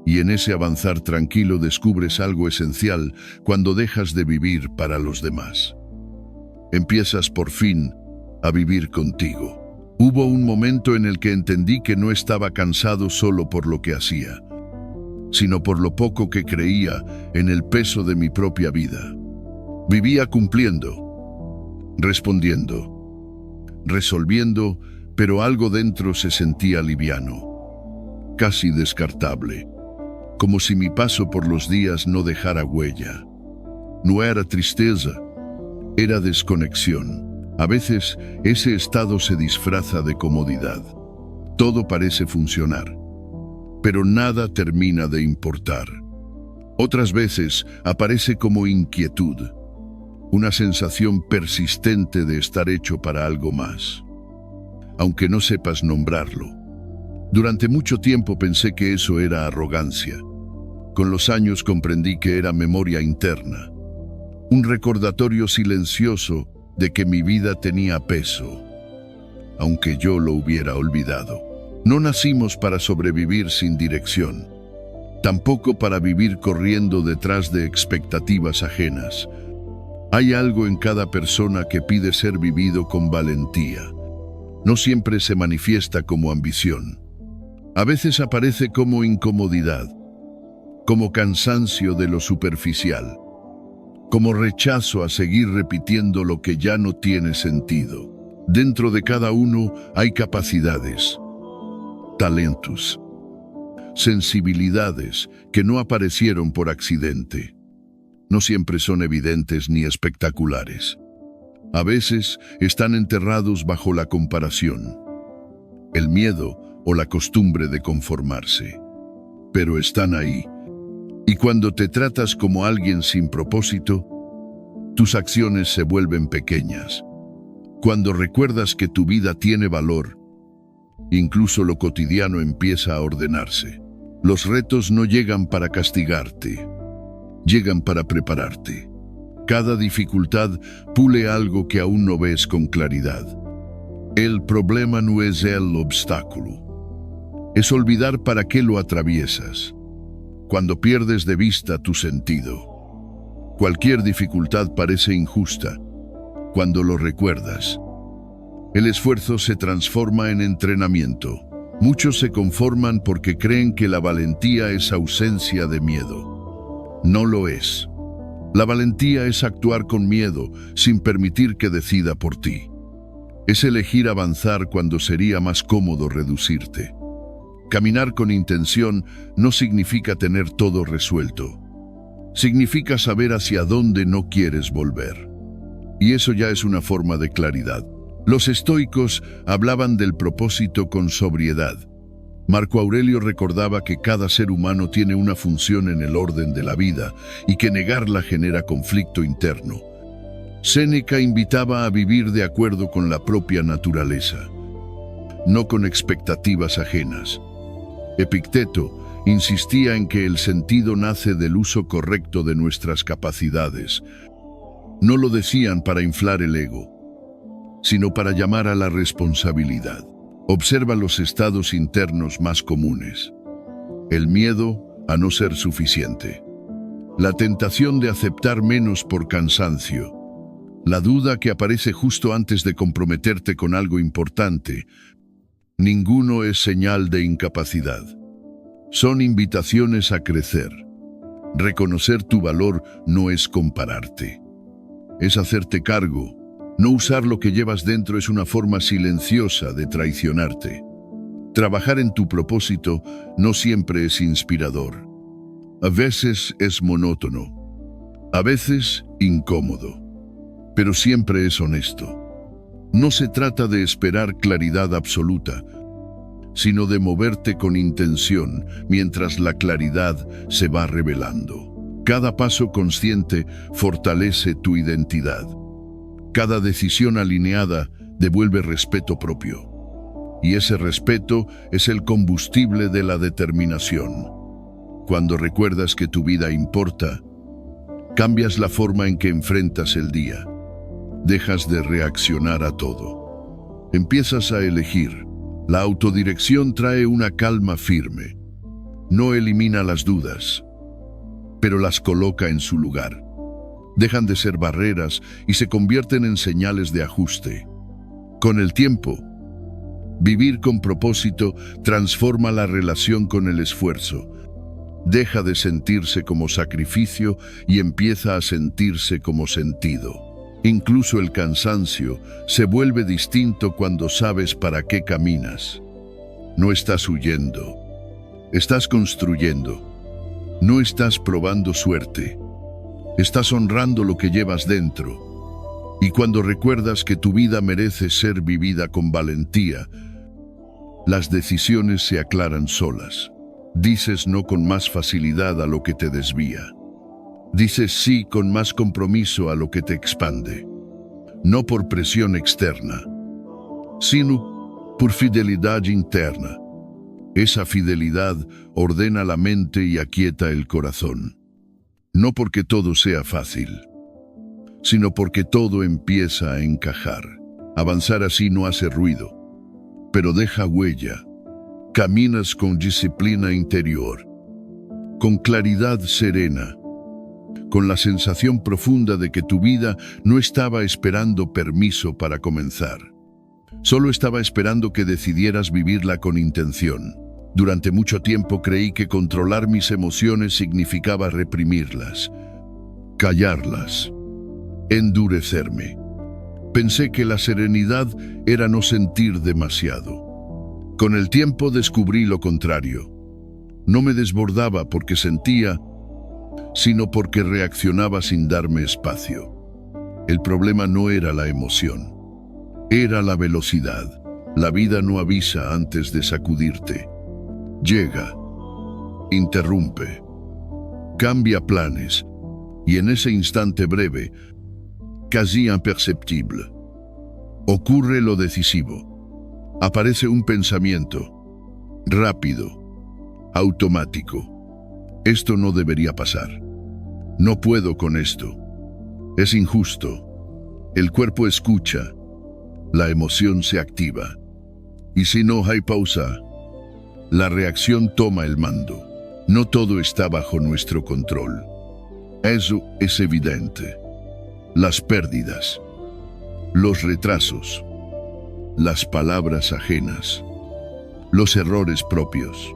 Speaker 1: Y en ese avanzar tranquilo descubres algo esencial cuando dejas de vivir para los demás. Empiezas por fin a vivir contigo. Hubo un momento en el que entendí que no estaba cansado solo por lo que hacía, sino por lo poco que creía en el peso de mi propia vida. Vivía cumpliendo, respondiendo, resolviendo, pero algo dentro se sentía liviano, casi descartable. Como si mi paso por los días no dejara huella. No era tristeza, era desconexión. A veces ese estado se disfraza de comodidad. Todo parece funcionar, pero nada termina de importar. Otras veces aparece como inquietud, una sensación persistente de estar hecho para algo más, aunque no sepas nombrarlo. Durante mucho tiempo pensé que eso era arrogancia. Con los años comprendí que era memoria interna, un recordatorio silencioso de que mi vida tenía peso, aunque yo lo hubiera olvidado. No nacimos para sobrevivir sin dirección, tampoco para vivir corriendo detrás de expectativas ajenas. Hay algo en cada persona que pide ser vivido con valentía. No siempre se manifiesta como ambición. A veces aparece como incomodidad, como cansancio de lo superficial, como rechazo a seguir repitiendo lo que ya no tiene sentido. Dentro de cada uno hay capacidades, talentos, sensibilidades que no aparecieron por accidente. No siempre son evidentes ni espectaculares. A veces están enterrados bajo la comparación, el miedo o la costumbre de conformarse. Pero están ahí. Y cuando te tratas como alguien sin propósito, tus acciones se vuelven pequeñas. Cuando recuerdas que tu vida tiene valor, incluso lo cotidiano empieza a ordenarse. Los retos no llegan para castigarte, llegan para prepararte. Cada dificultad pule algo que aún no ves con claridad. El problema no es el obstáculo, es olvidar para qué lo atraviesas. Cuando pierdes de vista tu sentido, cualquier dificultad parece injusta. Cuando lo recuerdas, el esfuerzo se transforma en entrenamiento. Muchos se conforman porque creen que la valentía es ausencia de miedo. No lo es. La valentía es actuar con miedo sin permitir que decida por ti. Es elegir avanzar cuando sería más cómodo reducirte. Caminar con intención no significa tener todo resuelto. Significa saber hacia dónde no quieres volver. Y eso ya es una forma de claridad. Los estoicos hablaban del propósito con sobriedad. Marco Aurelio recordaba que cada ser humano tiene una función en el orden de la vida y que negarla genera conflicto interno. Séneca invitaba a vivir de acuerdo con la propia naturaleza, no con expectativas ajenas. Epicteto insistía en que el sentido nace del uso correcto de nuestras capacidades. No lo decían para inflar el ego, sino para llamar a la responsabilidad. Observa los estados internos más comunes. El miedo a no ser suficiente. La tentación de aceptar menos por cansancio. La duda que aparece justo antes de comprometerte con algo importante. Ninguno es señal de incapacidad. Son invitaciones a crecer. Reconocer tu valor no es compararte. Es hacerte cargo. No usar lo que llevas dentro es una forma silenciosa de traicionarte. Trabajar en tu propósito no siempre es inspirador. A veces es monótono. A veces incómodo. Pero siempre es honesto. No se trata de esperar claridad absoluta, sino de moverte con intención mientras la claridad se va revelando. Cada paso consciente fortalece tu identidad. Cada decisión alineada devuelve respeto propio. Y ese respeto es el combustible de la determinación. Cuando recuerdas que tu vida importa, cambias la forma en que enfrentas el día. Dejas de reaccionar a todo. Empiezas a elegir. La autodirección trae una calma firme. No elimina las dudas, pero las coloca en su lugar. Dejan de ser barreras y se convierten en señales de ajuste. Con el tiempo, vivir con propósito transforma la relación con el esfuerzo. Deja de sentirse como sacrificio y empieza a sentirse como sentido. Incluso el cansancio se vuelve distinto cuando sabes para qué caminas. No estás huyendo, estás construyendo. No estás probando suerte, Estás honrando lo que llevas dentro. Y cuando recuerdas que tu vida merece ser vivida con valentía, las decisiones se aclaran solas. Dices no con más facilidad a lo que te desvía. Dices sí con más compromiso a lo que te expande. No por presión externa, sino por fidelidad interna. Esa fidelidad ordena la mente y aquieta el corazón. No porque todo sea fácil, sino porque todo empieza a encajar. Avanzar así no hace ruido, pero deja huella. Caminas con disciplina interior, con claridad serena, con la sensación profunda de que tu vida no estaba esperando permiso para comenzar. Solo estaba esperando que decidieras vivirla con intención. Durante mucho tiempo creí que controlar mis emociones significaba reprimirlas, callarlas, endurecerme. Pensé que la serenidad era no sentir demasiado. Con el tiempo descubrí lo contrario. No me desbordaba porque sentía, sino porque reaccionaba sin darme espacio. El problema no era la emoción, era la velocidad. La vida no avisa antes de sacudirte. Llega, interrumpe, cambia planes, y en ese instante breve, casi imperceptible, ocurre lo decisivo. Aparece un pensamiento, rápido, automático. Esto no debería pasar. No puedo con esto. Es injusto. El cuerpo escucha. La emoción se activa. Y si no hay pausa, la reacción toma el mando. No todo está bajo nuestro control. Eso es evidente. Las pérdidas, los retrasos, las palabras ajenas, los errores propios.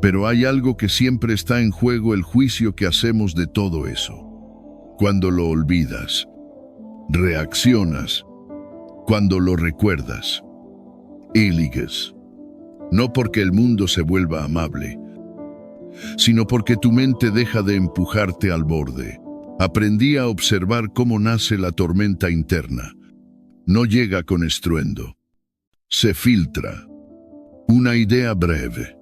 Speaker 1: Pero hay algo que siempre está en juego: el juicio que hacemos de todo eso. Cuando lo olvidas, reaccionas. Cuando lo recuerdas, eliges. No porque el mundo se vuelva amable, sino porque tu mente deja de empujarte al borde. Aprendí a observar cómo nace la tormenta interna. No llega con estruendo. Se filtra. Una idea breve.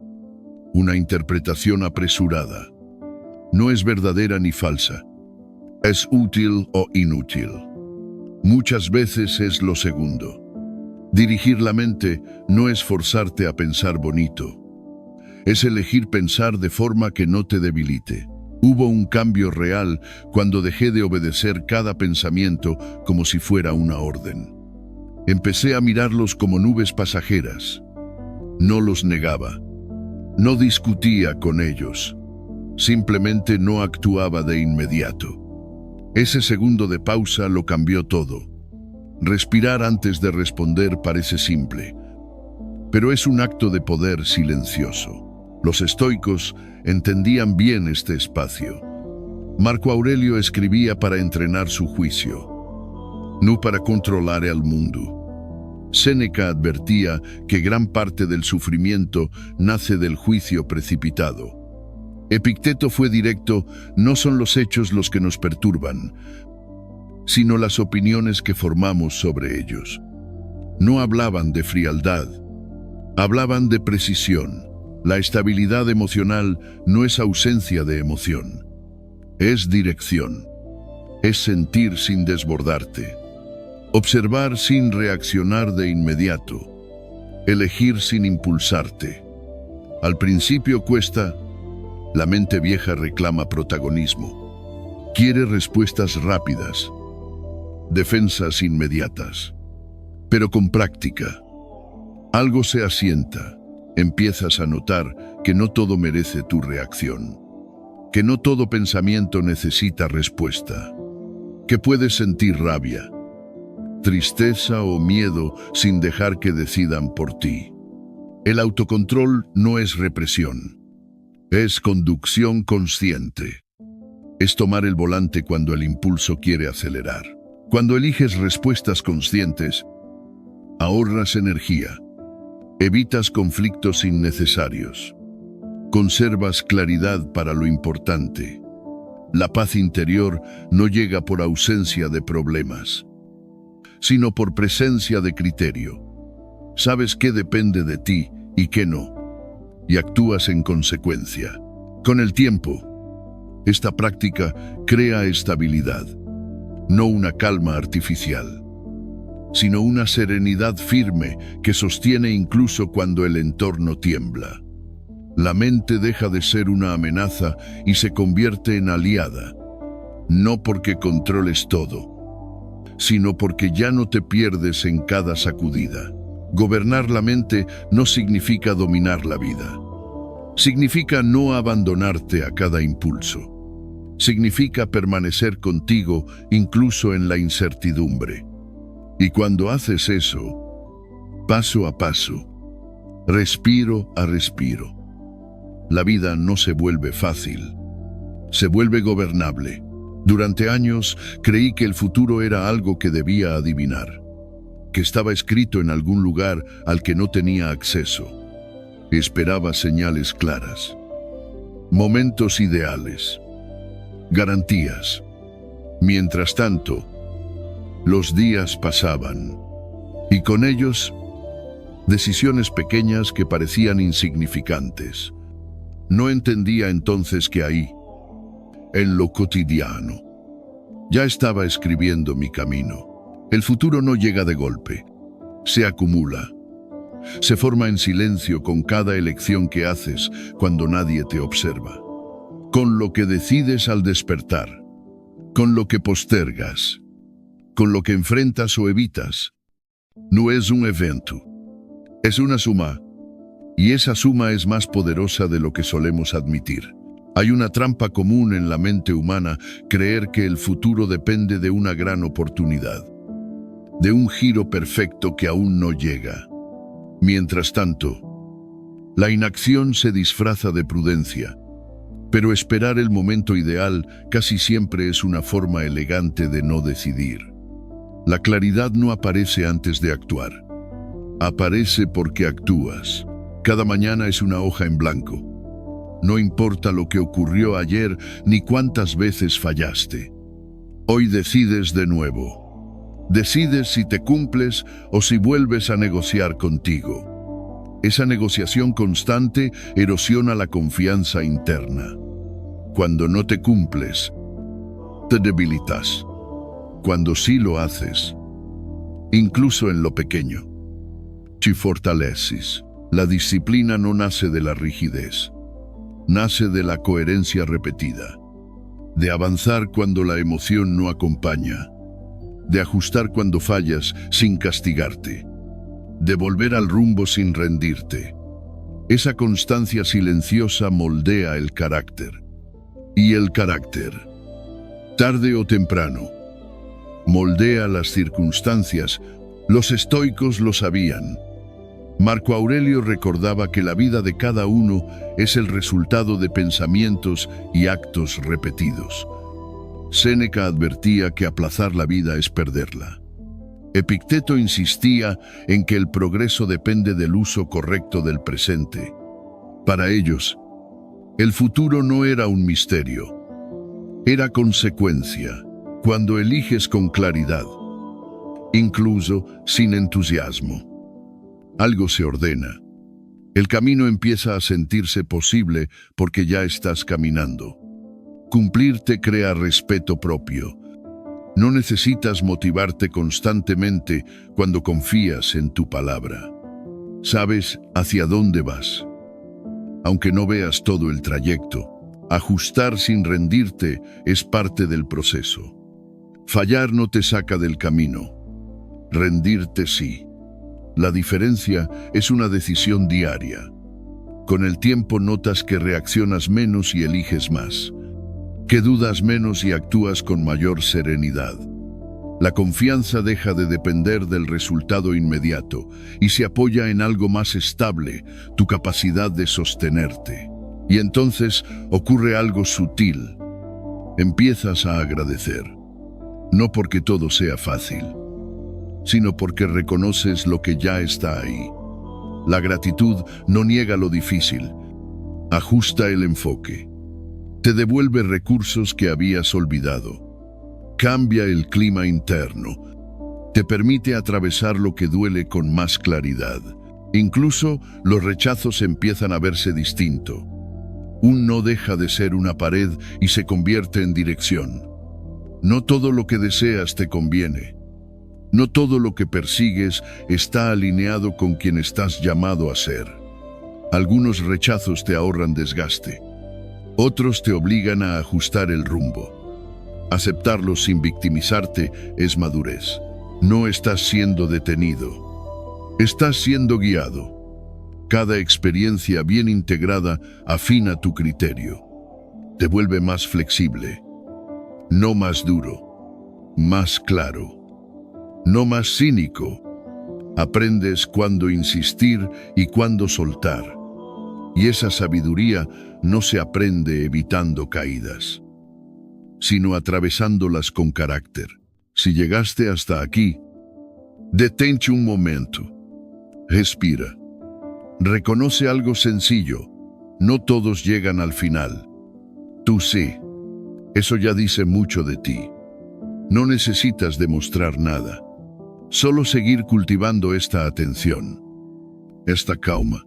Speaker 1: Una interpretación apresurada. No es verdadera ni falsa. Es útil o inútil. Muchas veces es lo segundo. Dirigir la mente no es forzarte a pensar bonito. Es elegir pensar de forma que no te debilite. Hubo un cambio real cuando dejé de obedecer cada pensamiento como si fuera una orden. Empecé a mirarlos como nubes pasajeras. No los negaba. No discutía con ellos. Simplemente no actuaba de inmediato. Ese segundo de pausa lo cambió todo. Respirar antes de responder parece simple, pero es un acto de poder silencioso. Los estoicos entendían bien este espacio. Marco Aurelio escribía para entrenar su juicio, no para controlar al mundo. Séneca advertía que gran parte del sufrimiento nace del juicio precipitado. Epicteto fue directo: no son los hechos los que nos perturban, sino las opiniones que formamos sobre ellos. No hablaban de frialdad, hablaban de precisión. La estabilidad emocional no es ausencia de emoción, es dirección. Es sentir sin desbordarte, observar sin reaccionar de inmediato, elegir sin impulsarte. Al principio cuesta. La mente vieja reclama protagonismo. Quiere respuestas rápidas, defensas inmediatas. Pero con práctica, algo se asienta. Empiezas a notar que no todo merece tu reacción, que no todo pensamiento necesita respuesta, que puedes sentir rabia, tristeza o miedo sin dejar que decidan por ti. El autocontrol no es represión, es conducción consciente. Es tomar el volante cuando el impulso quiere acelerar. Cuando eliges respuestas conscientes, ahorras energía, evitas conflictos innecesarios, conservas claridad para lo importante. La paz interior no llega por ausencia de problemas, sino por presencia de criterio. Sabes qué depende de ti y qué no, y actúas en consecuencia. Con el tiempo, esta práctica crea estabilidad, no una calma artificial, sino una serenidad firme que sostiene incluso cuando el entorno tiembla. La mente deja de ser una amenaza y se convierte en aliada, no porque controles todo, sino porque ya no te pierdes en cada sacudida. Gobernar la mente no significa dominar la vida. Significa no abandonarte a cada impulso. Significa permanecer contigo incluso en la incertidumbre. Y cuando haces eso, paso a paso, respiro a respiro, la vida no se vuelve fácil, se vuelve gobernable. Durante años creí que el futuro era algo que debía adivinar, que estaba escrito en algún lugar al que no tenía acceso. Esperaba señales claras, momentos ideales, garantías. Mientras tanto, los días pasaban, y con ellos, decisiones pequeñas que parecían insignificantes. No entendía entonces que ahí, en lo cotidiano, ya estaba escribiendo mi camino. El futuro no llega de golpe, se acumula. Se forma en silencio con cada elección que haces cuando nadie te observa. Con lo que decides al despertar, con lo que postergas, con lo que enfrentas o evitas. No es un evento, es una suma. Y esa suma es más poderosa de lo que solemos admitir. Hay una trampa común en la mente humana, creer que el futuro depende de una gran oportunidad, de un giro perfecto que aún no llega. Mientras tanto, la inacción se disfraza de prudencia, pero esperar el momento ideal casi siempre es una forma elegante de no decidir. La claridad no aparece antes de actuar, aparece porque actúas. Cada mañana es una hoja en blanco. No importa lo que ocurrió ayer ni cuántas veces fallaste. Hoy decides de nuevo. Decides si te cumples o si vuelves a negociar contigo. Esa negociación constante erosiona la confianza interna. Cuando no te cumples, te debilitas. Cuando sí lo haces, incluso en lo pequeño, te fortaleces. La disciplina no nace de la rigidez, nace de la coherencia repetida, de avanzar cuando la emoción no acompaña, de ajustar cuando fallas sin castigarte, de volver al rumbo sin rendirte. Esa constancia silenciosa moldea el carácter. Y el carácter, tarde o temprano, moldea las circunstancias. Los estoicos lo sabían. Marco Aurelio recordaba que la vida de cada uno es el resultado de pensamientos y actos repetidos. Séneca advertía que aplazar la vida es perderla. Epicteto insistía en que el progreso depende del uso correcto del presente. Para ellos, el futuro no era un misterio, era consecuencia. Cuando eliges con claridad, incluso sin entusiasmo, algo se ordena. El camino empieza a sentirse posible porque ya estás caminando. Cumplirte crea respeto propio. No necesitas motivarte constantemente cuando confías en tu palabra. Sabes hacia dónde vas. Aunque no veas todo el trayecto, ajustar sin rendirte es parte del proceso. Fallar no te saca del camino. Rendirte sí. La diferencia es una decisión diaria. Con el tiempo notas que reaccionas menos y eliges más, que dudas menos y actúas con mayor serenidad. La confianza deja de depender del resultado inmediato y se apoya en algo más estable, tu capacidad de sostenerte. Y entonces ocurre algo sutil. Empiezas a agradecer, no porque todo sea fácil, sino porque reconoces lo que ya está ahí. La gratitud no niega lo difícil, ajusta el enfoque. te devuelve recursos que habías olvidado. Cambia el clima interno. Te permite atravesar lo que duele con más claridad. Incluso los rechazos empiezan a verse distinto. Un no deja de ser una pared y se convierte en dirección. No todo lo que deseas te conviene. No todo lo que persigues está alineado con quien estás llamado a ser. Algunos rechazos te ahorran desgaste. Otros te obligan a ajustar el rumbo. Aceptarlos sin victimizarte es madurez. No estás siendo detenido. Estás siendo guiado. Cada experiencia bien integrada afina tu criterio. Te vuelve más flexible. No más duro. Más claro. No más cínico. Aprendes cuándo insistir y cuándo soltar. Y esa sabiduría no se aprende evitando caídas, sino atravesándolas con carácter. Si llegaste hasta aquí, detente un momento. Respira. Reconoce algo sencillo. No todos llegan al final. Tú sí. Eso ya dice mucho de ti. No necesitas demostrar nada. Solo seguir cultivando esta atención, esta calma,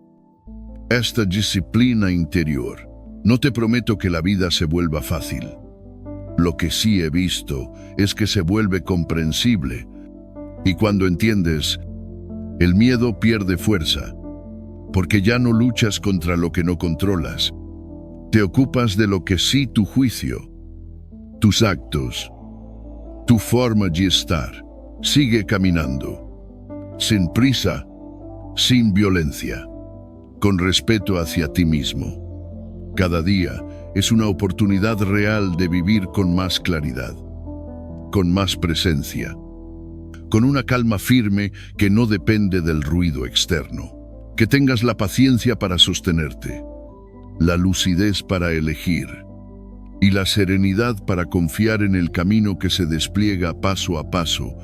Speaker 1: esta disciplina interior. No te prometo que la vida se vuelva fácil. Lo que sí he visto es que se vuelve comprensible. Y cuando entiendes, el miedo pierde fuerza, porque ya no luchas contra lo que no controlas. Te ocupas de lo que sí, tu juicio, tus actos, tu forma de estar. Sigue caminando, sin prisa, sin violencia, con respeto hacia ti mismo. Cada día es una oportunidad real de vivir con más claridad, con más presencia, con una calma firme que no depende del ruido externo. Que tengas la paciencia para sostenerte, la lucidez para elegir y la serenidad para confiar en el camino que se despliega paso a paso